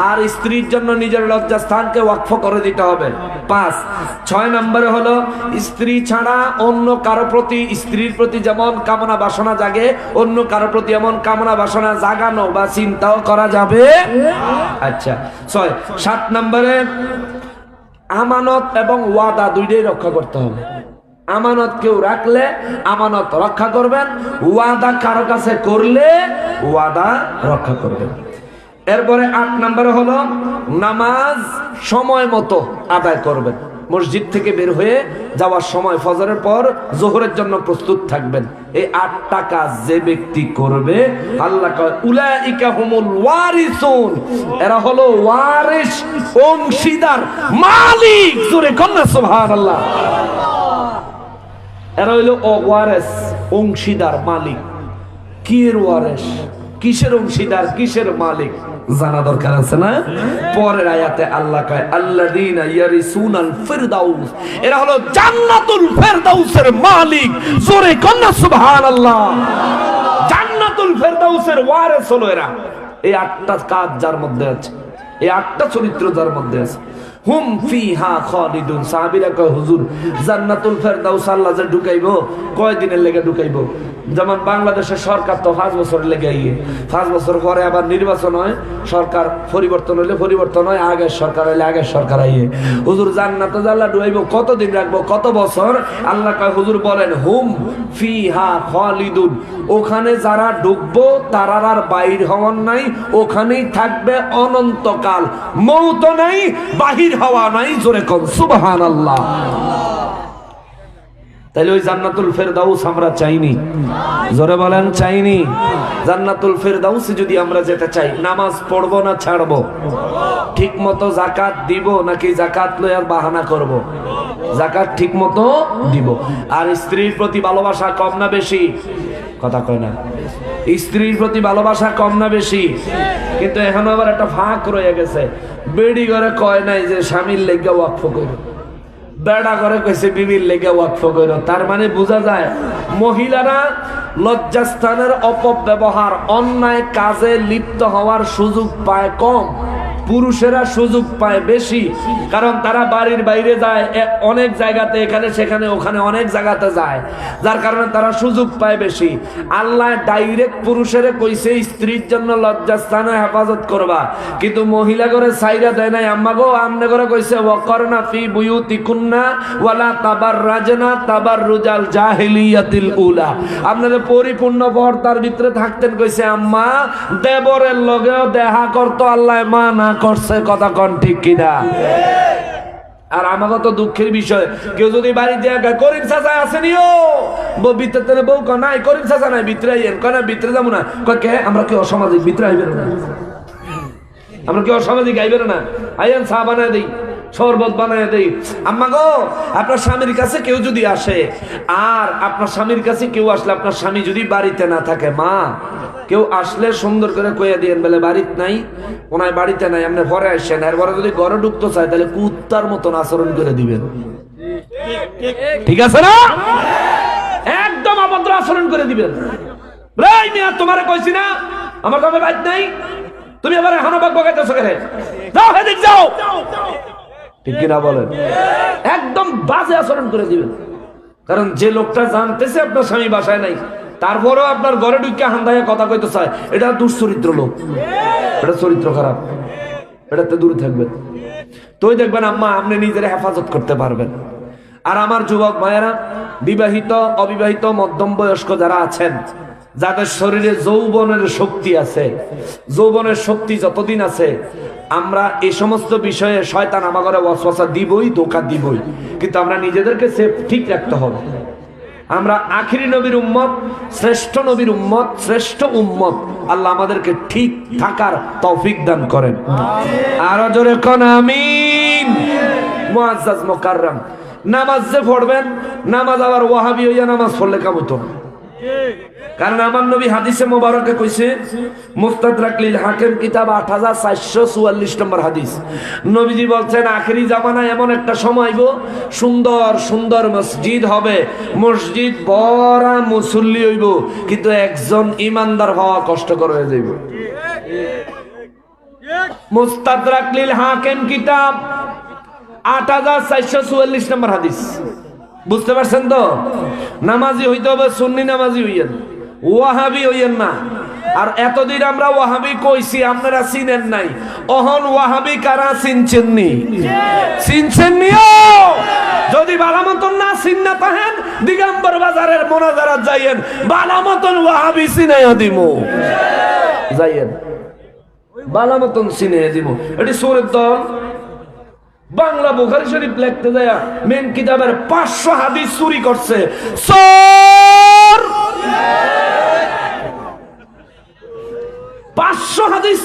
আর স্ত্রীর জন্য নিজের লজ্জাস্থানকে ওয়াকফ করে দিতে হবে। 5। 6 নম্বরে হলো স্ত্রী ছাড়া অন্য কারো প্রতি, স্ত্রীর প্রতি যেমন কামনা বাসনা জাগে, অন্য কারো প্রতি এমন কামনা বাসনা জাগানো বা চিন্তাও করা যাবে। আচ্ছা 6। 7 নম্বরে আমানত এবং ওয়াদা দুইটাই রক্ষা করতে হবে। আমানত কেউ রাখলে আমানত রক্ষা করবেন, ওয়াদা কারো কাছে করলে ওয়াদা রক্ষা করবেন। এরপরে 8 নম্বরে হলো নামাজ সময় মতো আদায় করবেন। মসজিদ থেকে বের হয়ে যাওয়ার সময় ফজরের পর জোহরের জন্য প্রস্তুত থাকবেন। এই 8টা কাজ যে ব্যক্তি করবে, আল্লাহ কয় উলাইকা হুমুল ওয়ারিসুন, এরা হলো ওয়ারিস, অংশীদার, মালিক। জোরে কন্যা সুবহানাল্লাহ। এরা হইল ওয়ারিস, অংশীদার, মালিক। কি এর ওয়ারিস? কিসের অংশীদার, কিসের মালিক জানা দরকার আছে না? পরের আয়াতে আল্লাহ কয় আল্লাযীনা ইয়ারিসুনাল ফিরদাউস, এরা হলো জান্নাতুল ফিরদাউসের মালিক। জোরে কন্যা সুবহানাল্লাহ। জান্নাতুল ফিরদাউসের ওয়ারিস হলো এরা। এই 8টা কাজ যার মধ্যে আছে, এই 8টা চরিত্র যার মধ্যে আছে, হুম ফিহা খালিদুন। সাহাবীরা কয় হুজুর জান্নাতুল ফেরদাউস আল্লাহ যে ঢুকাইবো কয় দিনের লেগে ঢুকাইবো? যেমন বাংলাদেশের সরকার তো 5 বছরের লেগে আইয়ে, 5 বছর পরে আবার নির্বাচন হয়, সরকার পরিবর্তন হইলে পরিবর্তন হয়, আগের সরকার হইলে আগের সরকার আইয়ে। হুজুর জান্নাতে আল্লাহ ঢুকাইবো কতদিন রাখবো, কত বছর? আল্লাহ কয় হুজুর বলেন হুম ফিহা খালিদুন, ওখানে যারা ঢুকবো তারা আর বাইর হওয়ার নাই, ওখানেই থাকবে অনন্তকাল, মৌত নাই, বাহির হওয়া নাই। জোরে কোন সুবহানাল্লাহ। তাইলে ওই জান্নাতুল ফেরদাউস আমরা চাইনি? জোরে বলেন চাইনি? জান্নাতুল ফেরদাউস যদি আমরা যেতে চাই, নামাজ পড়বো না ছাড়বো? ঠিক মতো জাকাত দিব নাকি জাকাত লই আর বাহানা করব? জাকাত ঠিক মতো দিব। আর স্ত্রীর প্রতি ভালোবাসা কম না বেশি? কথা কয় না। স্ত্রীর প্রতি ভালোবাসা কম না বেশি? কিন্তু এখন আবার একটা ফাঁক রয়ে গেছে, বেড়ি ঘরে কয় নাই যে স্বামীর লেগে ওয়াকফ করো, বেড়া করে কইছে বিবির লেগে ওয়াকফ করো। তার মানে বোঝা যায় মহিলারা লজ্জাস্থানের অপব্যবহার, অন্যায় কাজে লিপ্ত হওয়ার সুযোগ পায় কম, পুরুষেরা সুযোগ পায় বেশি। কারণ তারা বাড়ির বাইরে যায় অনেক জায়গাতে, এখানে সেখানে ওখানে অনেক জায়গাতে যায়, যার কারণে তারা সুযোগ পায় বেশি। আল্লাহ ডাইরেক্ট পুরুষের কইছে স্ত্রীর জন্য লজ্জাস্থানে হেফাজত করবা, কিন্তু মহিলা করে সাইরা দেয় নাই। আম্মা গো আমনে করে কইছে ওয়াকরনা ফি বুয়ুতিকুন্না ওয়ালা তাবাররাজনা তাবাররুজাল জাহিলিয়াতিল উলা, আপনাদের পরিপূর্ণ পর্দার ভিতরে থাকতেন কইছে। আম্মা দেবরের লগেও দেখা করতো আল্লাহ মানা করছে। কথা কন ঠিক কিনা? আর আমাকে তো দুঃখের বিষয়, কেউ যদি বাড়ি দিয়ে করিম চাচা আসেনিও ভিতরে বউ নাই, করিম চাচা নাই, ভিতরে আইয়েন, কয় না ভিতরে যাবো না। কয় কে? আমরা কি অসামাজিক? ভিতরে আইবেন না? আমরা কি অসামাজিক? আইবেন না? আইয়েন, চা বানায় দেই, শরবত বানায় দেই। আম্মা গো আপনার স্বামীর কাছে কেউ যদি আসে, আর আপনার স্বামীর কাছে কেউ আসলে আপনার স্বামী যদি বাড়িতে না থাকে, মা কেউ আসলে সুন্দর করে কইয়া দিয়েন বলে বাড়িতে নাই, ওনায় বাড়িতে নাই, আপনি ঘরে আসেন। এরপরে যদি ঘরে ঢুকতে চায় তাহলে কুত্তার মতন আচরণ করে দিবেন। ঠিক আছে না? একদম অভদ্র আচরণ করে দিবেন। এই মিয়া তোমারে কইছি না আমার ঘরে বাড়িতে নাই, তুমি আবার এখনো বক বকাইতেছো কেন? যাও হেদিক যাও। ঠিক কিনা বলেন? একদম বাজে আচরণ করে দিবেন। কারণ যে লোকটা জানতেছে আপনার স্বামী বাসায় নাই, তারপরেও আপনার ঘরে ঢুকে হান্দাইয়া কথা কইতে চায়, এটা দুশ্চরিত্র লোক, এটা চরিত্র খারাপ, এটাতে দূরে থাকবেন। তুই দেখবেন আম্মা আপনি নিজের হেফাজত করতে পারবেন। আর আমার যুবক ভাইয়েরা, বিবাহিত অবিবাহিত মধ্যম বয়স্ক যারা আছেন, যাদের শরীরে যৌবনের শক্তি আছে, যৌবনের শক্তি যতদিন আছে, আমরা এই সমস্ত বিষয়ে শয়তান আমাদের ওয়াসওয়াসা দিবই, ধোঁকা দিবই, কিন্তু আমরা নিজেদেরকে সেফ ঠিক রাখতে হবে। আমরা আখিরি নবীর উম্মত, শ্রেষ্ঠ নবীর উম্মত, শ্রেষ্ঠ উম্মত। আল্লাহ আমাদেরকে ঠিক থাকার তৌফিক দান করেন। আরো জোরে কোন আমিন। মুআজ্জাজ মুকাররম, নামাজ যে পড়বেন, নামাজ আবার ওয়াহাবি হইয়া নামাজ পড়লে কাম হইতো না। কারণ আমার নবী হাদিসে মোবারকে কইছে, মুস্তাদরাক লিল হাকিম কিতাব 8444 নম্বর হাদিস, নবীজি বলছেন আখেরি জামানায় এমন একটা সময় আইবো, সুন্দর সুন্দর মসজিদ হবে, মসজিদ বড়া মুসল্লি হইব, কিন্তু একজন ইমানদার হওয়া কষ্টকর হয়ে যাইব। মুস্তাদরাক লিল হাকিম কিতাব 8444 নম্বর হাদিস। বুঝতে পারছেন তো? নামাজি হইতে হবে, সুন্নি নামাজি হইয়েন, ওয়াহাবি হইয়েন না। আর এতদিন আমরা ওয়াহাবি কইছি, আপনারা চিনেন নাই। অহন ওয়াহাবি কারা চিনছেন নি? চিনছেন নিও। যদি বালা মতন না চিন্না পাহেন, দিগম্বর বাজারের মোনাজারাত যাইয়েন, বালা মতন ওয়াহাবি চিনাইয়া দিমু। যাইয়েন, বালা মতন চিনাইয়া দিমু। এটি সুরের দল বাংলা বুখারী শরীফ লিখতে যায় মেন কিতাবের 500 হাদিস চুরি করছে। 500 হাদিস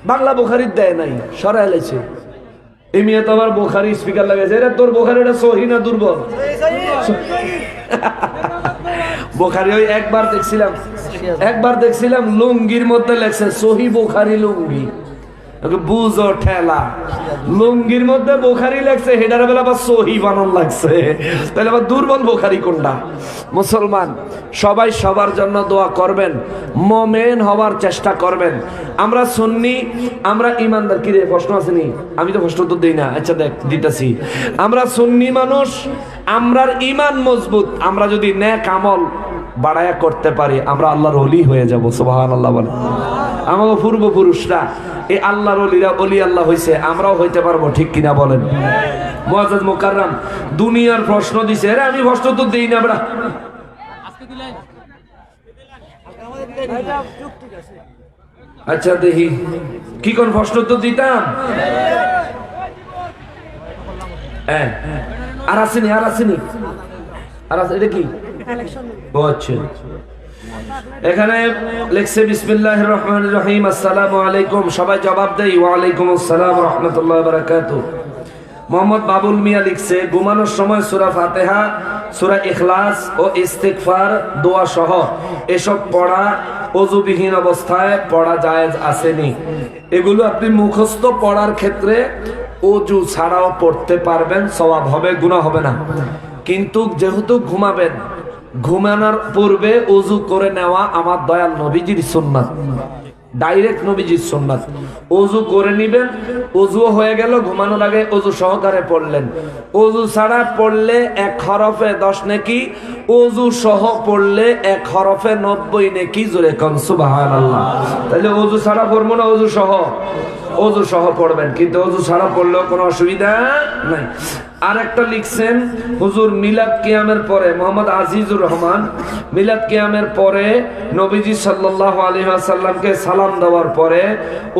বাংলা বুখারীর দেয় নাই, সরাই লাইছে। এই মিয়া তো আবার বুখারী স্পিকার লাগাইছে। এরা তোর বুখারীটা সহিহ না দুর্বল? বুখারী ওই একবার দেখছিলাম লুঙ্গির মধ্যে লেখছে সহিহ বুখারী লুঙ্গি। বুঝো ঠেলা, লুঙ্গির মধ্যে বুখারি লাগছে, হেডার বেলা আবার সহি বানান লাগছে, তাহলে আবার দুর্বল বুখারি কোনটা? মুসলমান সবাই সবার জন্য দোয়া করবেন, মোমেন হওয়ার চেষ্টা করবেন। আমরা সুন্নি, আমরা ইমানদার। কি রে প্রশ্ন আসেনি? আমি তো প্রশ্ন তো দিই না। আচ্ছা দেখ দিতেছি। আমরা সুন্নি মানুষ, আমরার ইমান মজবুত। আমরা যদি নেক আমল বাড়ায়া করতে পারি, আমরা আল্লাহর ওলি হয়ে যাব। সুবহানাল্লাহ বলেন। আমাদের পূর্বপুরুষরা এই আল্লাহর ওলিরা ওলি আল্লাহ হইছে, আমরাও হইতে পারবো, ঠিক কিনা বলেন? মুআজ্জাজ মুকাররম দুনিয়ার প্রশ্ন দিছে, আরে আমি প্রশ্ন তো দেই না বড়া। আচ্ছা দেখি কি কোন প্রশ্ন তো দিতাম। হ্যাঁ আর আসেনি, আর আসেনি, আর আছে। এটা কি? ও আচ্ছা, এখানে লেখছে বিসমিল্লাহির রহমানির রহিম, আসসালামু আলাইকুম। সবাই জবাব দেই ওয়া আলাইকুম আসসালাম ওয়া রাহমাতুল্লাহি ওয়া বারাকাতুহু। মোহাম্মদ বাবুল মিয়া লিখছে, ঘুমানোর সময় সূরা ফাতিহা, সূরা ইখলাস ও ইস্তিগফার দোয়া সহ এসব পড়া ওযুবিহীন অবস্থায় পড়া জায়েজ আসেনি? এগুলো আপনি মুখস্থ পড়ার ক্ষেত্রে ওযু ছাড়াও পড়তে পারবেন, সওয়াব হবে, গুনাহ হবে না। কিন্তু যেহেতু ঘুমাবেন, ঘুমানোর পূর্বে ওযু করে নেওয়া আমার দয়াল নবীজির সুন্নাত, ডাইরেক্ট নবীজির সুন্নাত। ওযু করে নিবেন, ওযু হয়ে গেল, ঘুমানোর আগে ওযু সহকারে পড়লেন। ওযু ছাড়া পড়লে 1 হরফে 10 নেকি, ওযু সহ পড়লে 1 হরফে 90 নেকি। জোরে কোন সুবহানাল্লাহ। তাহলে ওযু ছাড়া পড়বো না ওযু সহ? ওযু সহ পড়বেন, কিন্তু ওযু ছাড়া পড়লেও কোনো অসুবিধা নাই। আর একটা লিখছেন, হুজুর মিলাদ কিয়ামের পরে, মোহাম্মদ আজিজুর রহমান, মিলাদ কিয়ামের পরে নবীজি সাল্লাল্লাহু আলাইহি ওয়াসাল্লামকে সালাম দেওয়ার পরে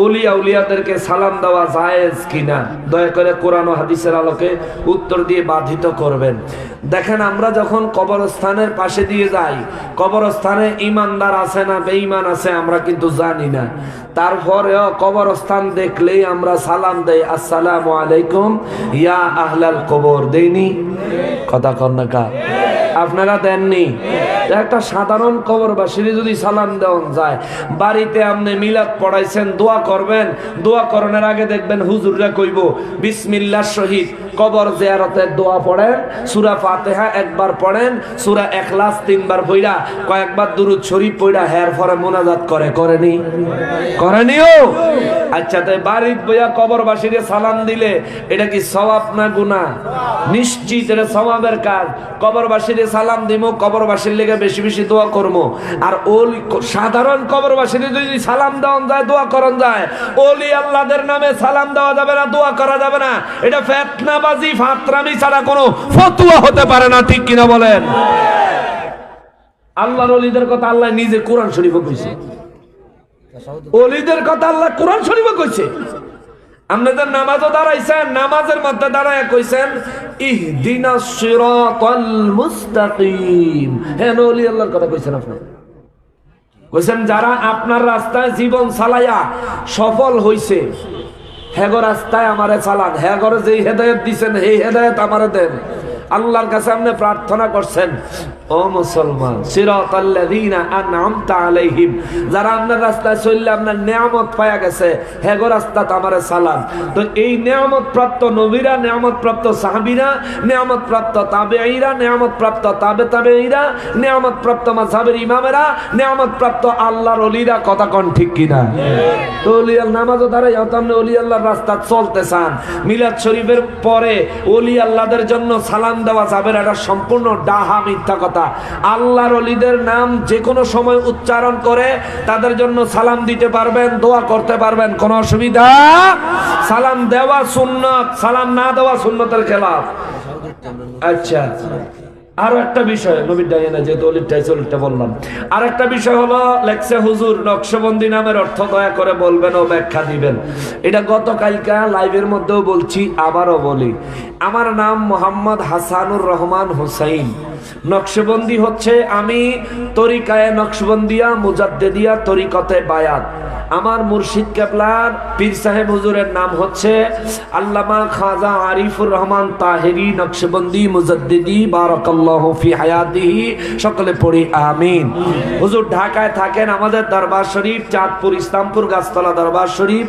ওলিয়া উলিয়াদেরকে সালাম দেওয়া জায়েজ কিনা? দয়া করে কোরআন ও হাদিসের আলোকে উত্তর দিয়ে বাধিত করবেন। দেখেন, আমরা যখন কবরস্থানের পাশে দিয়ে যাই, কবরস্থানে ইমানদার আছে না বেঈমান আছে আমরা কিন্তু জানি না। তারপরেও কবরস্থান দেখলেই আমরা সালাম দেই, আসসালামু আলাইকুম ইয়া আহলাল কবর। দেইনি? কথা কন না কা? আপনারা দেননি? একটা সাধারণ কবরবাসীর যদি সালাম দেওয়া যায়, বাড়িতে আপনি মিলাদ পড়াইছেন, দোয়া করবেন, দোয়া করার আগে দেখবেন হুজুররা কইব বিসমিল্লাহর সহিত কবর জিয়ারতের দোয়া পড়েন, সূরা ফাতিহা একবার পড়েন, সূরা ইখলাস 3 বার পড়া, কয়েকবার দুরূদ শরীফ পড়া হের পরে মোনাজাত করে। করেনি? করেনিও? আচ্ছা, তাই বাড়িতে বইয়া কবরবাসীরে সালাম দিলে এটা কি সওয়াব না গুনাহ? নিশ্চিত এটা সওয়াবের কাজ। কবরবাসীরে সালাম দিমু, কবরবাসীর লেগে বেশি বেশি দোয়া করবো। আর ওলি সাধারণ কবরবাসীরে যদি সালাম দেওয়া যায়, দোয়া করন যায়, ওলি আল্লাহদের নামে সালাম দেওয়া যাবে না, দোয়া করা যাবে না। এটা ফিতনাবাজি, ফাতরামি ছাড়া কোনো ফতোয়া হতে পারে না, ঠিক কিনা বলেন? আল্লাহর ওলিদের কথা আল্লাহ নিজে কোরআন শরীফে কইছে। ওলিদের কথা আল্লাহ কোরআন শরীফে কইছে। আপনাদের নামাজও দাঁড়াইছেন, নামাজের মধ্যে দাঁড়ায় কইছেন ইহদিনাস সিরাতাল মুস্তাকিম। হ্যাঁ, ওলি আল্লাহর কথা কইছেন। আপনি কইছেন যারা আপনার রাস্তায় জীবন চালাইয়া সফল হইছে, হেগো রাস্তায় আমারে চালান, হেগরে যেই হেদায়েত দিছেন এই হেদায়েত আমারে দেন। আল্লাহর কাছে আপনি প্রার্থনা করছেন, ও মুসলমান, সিরাতাল্লাযীনা আন'আমতা আলাইহিম, যারা আপনার রাস্তায় চললে আপনার নিয়ামত পায়া গেছে, হেগো রাস্তাত আমারে সালাম। তো এই নিয়ামত প্রাপ্ত নবীরা, নিয়ামত প্রাপ্ত সাহাবীরা, নিয়ামত প্রাপ্ত তাবেঈরা, নিয়ামত প্রাপ্ত তাবে তাবেঈরা, নিয়ামত প্রাপ্ত মাযহাবের ইমামেরা, নিয়ামত প্রাপ্ত আল্লাহর ওলিরা। কথা কোন ঠিক কিনা? তো ওলি আল্লাহ নামাজও দাঁড়াই আপনি ওলি আল্লাহর রাস্তা চলতে চান, মিলাদ শরীফের পরে ওলি আল্লাহদের জন্য সালাম দেওয়া যাবে না, এটা সম্পূর্ণ ডাহা, মিথ্যা কথা। আল্লাহর ওলিদের নাম যে কোনো সময় উচ্চারণ করে তাদের জন্য সালাম দিতে পারবেন, দোয়া করতে পারবেন, কোনো অসুবিধা। সালাম দেওয়া সুন্নাত, সালাম না দেওয়া সুন্নতের খেলাফ। আচ্ছা, আরো একটা বিষয়, নবীর ডাইনা যেহেতু অলিরটাই চলিরটা বললাম, আর একটা বিষয় হলো লেখছে হুজুর নকশবন্দি নামের অর্থ দয়া করে বলবেন ও ব্যাখ্যা দিবেন। এটা গতকালকা লাইভের মধ্যেও বলছি, আবারও বলি। আমার নাম মোহাম্মদ হাসানুর রহমান হুসাইন। নকশবন্দি হচ্ছে আমি তরিকায়ে নকশবন্দিয়া মুজাদ্দেদিয়া তরিকতে বায়াত। আমার মুর্শিদ কেবলার পীর সাহেব হুজুরের নাম হচ্ছে আল্লামা খাজা আরিফুর রহমান তাহেরি নকশবন্দি মুজাদ্দিদি বারাকাল্লাহু বারাকাল্লাহু ফি হায়াতিহি, সকলে পড়ি আমিন। হুজুর ঢাকায় থাকেন, আমাদের দরবার শরীফ চাঁদপুর ইসলামপুর গাছতলা দরবার শরীফ,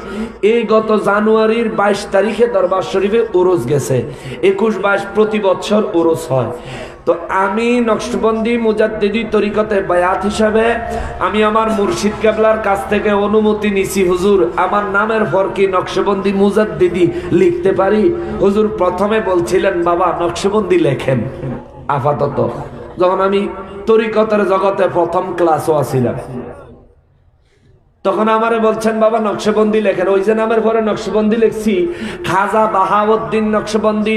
এই গত জানুয়ারির 22 তারিখে দরবার শরীফে উরুস গেছে। 21-22 প্রতি বছর উরুস হয়। তো আমি নকশবন্দি মুজাদ্দিদি তরিকতে বায়াত হিসাবে আমি আমার মুর্শিদ কেবলার কাছ থেকে অনুমতি নিছি, হুজুর আমার নামের পর কি নকশবন্দি মুজাদ্দিদি লিখতে পারি? হুজুর প্রথমে বলছিলেন বাবা নকশবন্দি লেখেন আপাতত, যখন আমি তরিকতের জগতে প্রথম ক্লাসও আছিলাম তখন আমারে বলছেন বাবা নকশবন্দি লেখেন। ওই যে নামের পরে নকশবন্দি লিখছি, খাজা বাহাউদ্দিন নকশবন্দি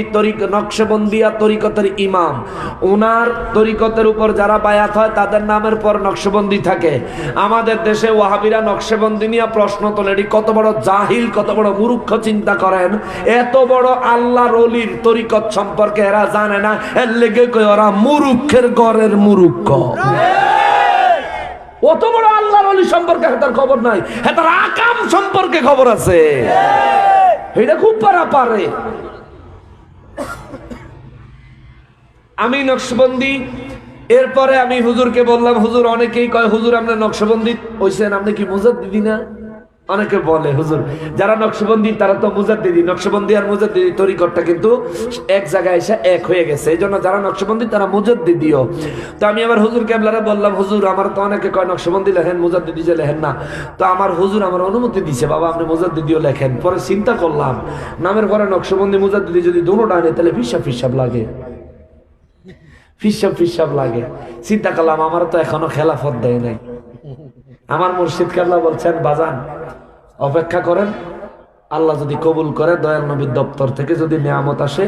নকশবন্দিয়া তরিকতের ইমাম, ওনার তরিকতের উপর যারা বায়াত হয় তাদের নামের পর নকশবন্দি থাকে। আমাদের দেশে ওয়াহাবিরা নকশবন্দি নিয়ে প্রশ্ন তোলে, কত বড় জাহিল, কত বড় মূর্খ, চিন্তা করেন। এত বড় আল্লাহর ওলির তরিকত সম্পর্কে এরা জানে না, এর লেগে কই ওরা মূর্খের ঘরের মূর্খ। অত বড় আল্লাহর ওলি সম্পর্কে তার খবর নাই, তার আকাম সম্পর্কে খবর আছে, এটা খুব পারে। আমি নকশবন্দি, এরপরে আমি হুজুরকে বললাম, হুজুর অনেকেই কয় হুজুর আপনি নকশবন্দি হইছেন, আপনি কি মুজাদ্দিদি না? অনেকে বলে হুজুর যারা নকশবন্দি তারা তো মুজাদ্দিদি, নকশবন্দি আর মুজাদ্দিদি তরিকতটা কিন্তু এক জায়গায় এসে এক হয়ে গেছে, এই জন্য যারা নকশবন্দি তারা মুজাদ্দিদিও। তো আমি আবার হুজুর কেবলারে বললাম, হুজুর আমার তো অনেকে কয় নকশবন্দি লেখেন, মুজাদ্দিদি যে লেখেন না। তো আমার হুজুর আমার অনুমতি দিছে, বাবা আপনি মুজাদ্দিদিও লেখেন। পরে চিন্তা করলাম নামের পরে নকশবন্দি মুজাদ্দিদি যদি দুটোটা আনে তাহলে ফিসাব লাগে, ফিসাব লাগে। চিন্তা করলাম আমার তো এখনো খেলাফত দেয় নাই। আমার মুর্শিদ কেবলা বলছেন বাজান অপেক্ষা করেন, আল্লাহ যদি কবুল করে দয়াল নবীর দপ্তর থেকে যদি নিয়ামত আসে,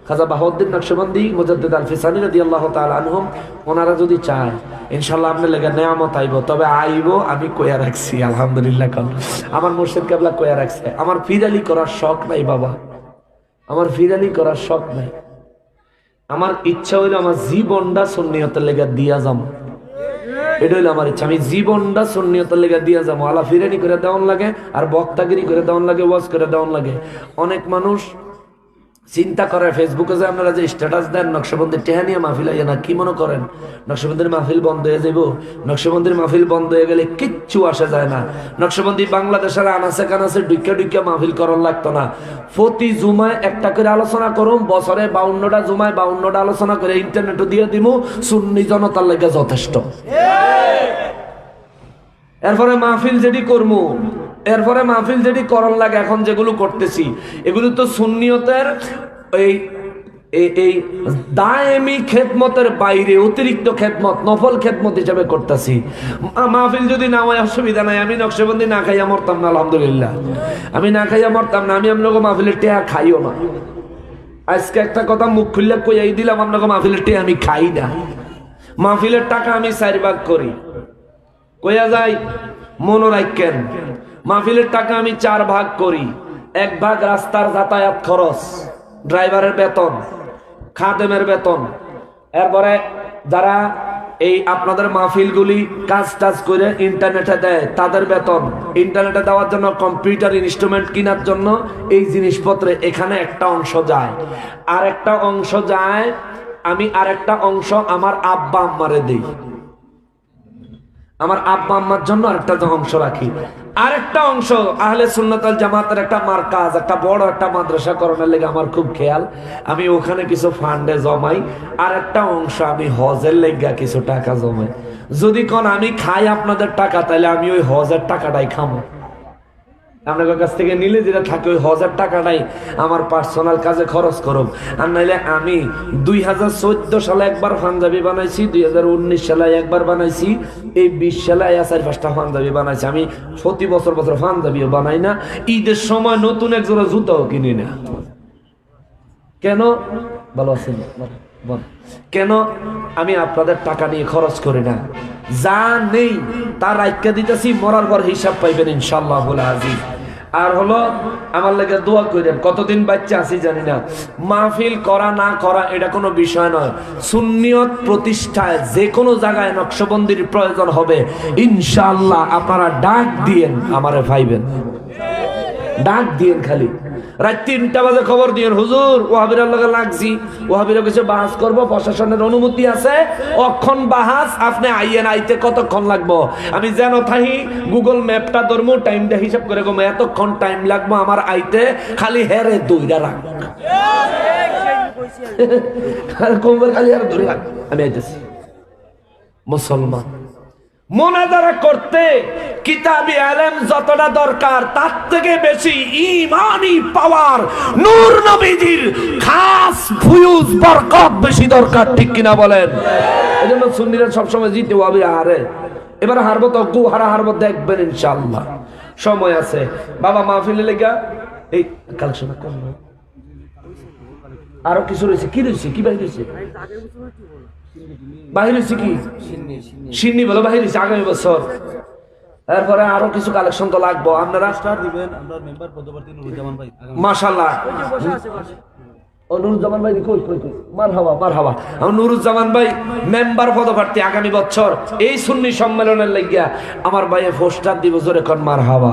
খাজা বাহাউদ্দিন নকশবন্দি মুজাদ্দিদ আল ফিসানি রাদিয়াল্লাহু তাআলা আনহুম ওনারা যদি চায় ইনশাআল্লাহ আপনার লেগে নিয়ামত আইব। তবে আইব আমি কইয়া রাখছি আলহামদুলিল্লাহ, কারণ আমার মুর্শিদ কেবলা কইয়া রাখছে। আমার ফিরালি করার শখ নাই বাবা, আমার ফিরালি করার শখ নাই। আমার ইচ্ছা হইলো আমার জীবনটা সুন্নিয়তের লেগে দিয়া যাম, এটা হইলো আমার ইচ্ছা। আমি জীবনটা সুন্নিয়তের লেগে দিয়া যাবো, আলা ফিরানি করে দেওয়ান লাগে আর বক্তাগিরি করে দেওয়ান লাগে, ওয়াজ করে দেওয়ান লাগে। অনেক মানুষ চিন্তা করে ফেসবুকে যে আপনারা যে স্ট্যাটাস দেন নকশবন্দির টেহানিয়া মাহফিল আইয়া না, কি মনে করেন নকশবন্দির মাহফিল বন্ধ হয়ে যাইব? নকশবন্দির মাহফিল বন্ধ হয়ে গেলে কিচ্ছু আসে যায় না। নকশবন্দি বাংলাদেশের আনাচে কানাচে ডুইকা মাহফিল করার লাগতো না, প্রতি জুমায় একটা করে আলোচনা করুন, বছরে 52টা জুমায় 52টা আলোচনা করে ইন্টারনেটও দিয়ে দিব, সুন্নি জনতার লেগে যথেষ্ট। এরপরে মাহফিল যেটি করবো, এরপরে মাহফিল যেটি করণ লাগে এখন যেগুলো করতেছি এগুলো তো সুন্নিয়তের এই দায়েমি খেদমতের বাইরে অতিরিক্ত খেদমত, নফল খেদমত হিসাবে করতেছি। মাহফিল যদি না হয় অসুবিধা নাই, আমি নকশবন্দি না খাইয়া মরতাম না, আলহামদুলিল্লাহ আমি না খাইয়া মরতাম না। আমি আপনাকে মাহফিলের টেয়া খাইও না, আজকে একটা কথা মুখ খুললে কইয়াই দিলাম, আপনাকে মাহফিলের টেয়া আমি খাই না। মাহফিলের টাকা আমি 4 ভাগ করি, কইয়া যাই মনে রাখেন, মাহফিলের টাকা আমি 4 ভাগ করি। 1 ভাগ রাস্তার যাতায়াত খরচ, ড্রাইভারের বেতন, খাদেমের বেতন, এরপরে যারা এই আপনাদের মাহফিলগুলি কাজ টাজ করে ইন্টারনেটে দেয় তাদের বেতন, ইন্টারনেটে দেওয়ার জন্য কম্পিউটার ইনস্ট্রুমেন্ট কেনার জন্য এই জিনিসপত্রে এখানে একটা অংশ যায়। আর একটা অংশ যায়, আমি আর একটা অংশ আমার আব্বা আম্মারে দিই, আমার আব্বা আম্মার জন্য আরেকটা অংশ রাখি। আরেকটা অংশ আহলে সুন্নাত ওয়াল জামাতের একটা মার্কাজ, একটা বড় একটা মাদ্রাসা করণের লেগে আমার খুব খেয়াল, আমি ওখানে কিছু ফান্ডে জমাই। আর একটা অংশ আমি হজের লেগা কিছু টাকা জমাই। যদি কোন আমি খাই আপনাদের টাকা, তাহলে আমি ওই হজের টাকাটাই খামো। আপনাদের কাছ থেকে নিলে যেটা থাকে ওই হজের টাকাটাই আমার পার্সোনাল কাজে খরচ করব। আর নাইলে আমি 2014 সালে একবার পাঞ্জাবি বানাইছি, 2019 সালে একবার বানাইছি, এই 20 সালে 4-5টা পাঞ্জাবি বানাইছি। আমি প্রতি বছর পাঞ্জাবিও বানাই না, ঈদের সময় নতুন এক জোড়া জুতাও কিনি না। কেন ভালো আছেন? কেন আমি আপনাদের টাকা নিয়ে খরচ করি না? যা নেই তার রাইখা দিতেছি, মরার পর হিসাব পাইবেন ইনশাআল্লাহুল আজিজ। আর হলো আমার লাগে দোয়া করেন, কতদিন বাচ্চা আছি জানি না, মাহফিল করা না করা এটা কোনো বিষয় নয়। সুন্নিয়ত প্রতিষ্ঠায় যে কোনো জায়গায় নকশবন্দির প্রয়োজন হবে ইনশাআল্লাহ আপনারা ডাক দিয়েন, আমারে পাইবেন, ডাক দিয়েন খালি। রাত 3টা বাজে খবর দিয়েন, হুজুর ওয়াহাবিরার লগে লাগছি, ওয়াহাবিরা কিছু বাহাস করবো, প্রশাসনের অনুমতি আছে, অক্ষণ বাহাস, আপনি আইয়েন, আইতে কতক্ষণ লাগবো? আমি যেন থাহি গুগল ম্যাপটা ধরবো, টাইমটা হিসাব করে গো এতক্ষণ টাইম লাগবো আমার আইতে, খালি হেরে দইরা রাখ কমবার খালি আর ধরে রাখ, আমি আইতেছি। মুসলমান মোনাজারা করতে কিতাবি ইলম যতটা দরকার তার থেকে বেশি ঈমানি পাওয়ার, নূর নবীজির খাস ফয়ুজ বরকত বেশি দরকার, ঠিক কিনা বলেন? এজন্য সুন্নিরা সব সময় জিতে ওয়াবি হারে, এবার হারবো তো গু হারা হারবো, দেখবেন ইনশাআল্লাহ সময় আছে। বাবা মাহফিলে লেগা এই কালেকশন করব, আরো কিছু রয়েছে, কি রয়েছে, কি বাহির হয়েছে, বাহির হয়েছে কি সিন্নি বলো, বাহির হয়েছে আগামী বছর। এরপরে আরো কিছু কালেকশন তো লাগবো, আপনারা মাশাআল্লাহ। ও নুরুজ্জামান ভাই কই কই কই, মারহাবা মারহাবা। আমার নুরুজ্জামান ভাই মেম্বার পদপ্রার্থী আগামী বছর এই সুন্নি সম্মেলনের লাগিয়া আমার ভাইয়ে পোস্টার দিব, জোরে কোন মারহাবা।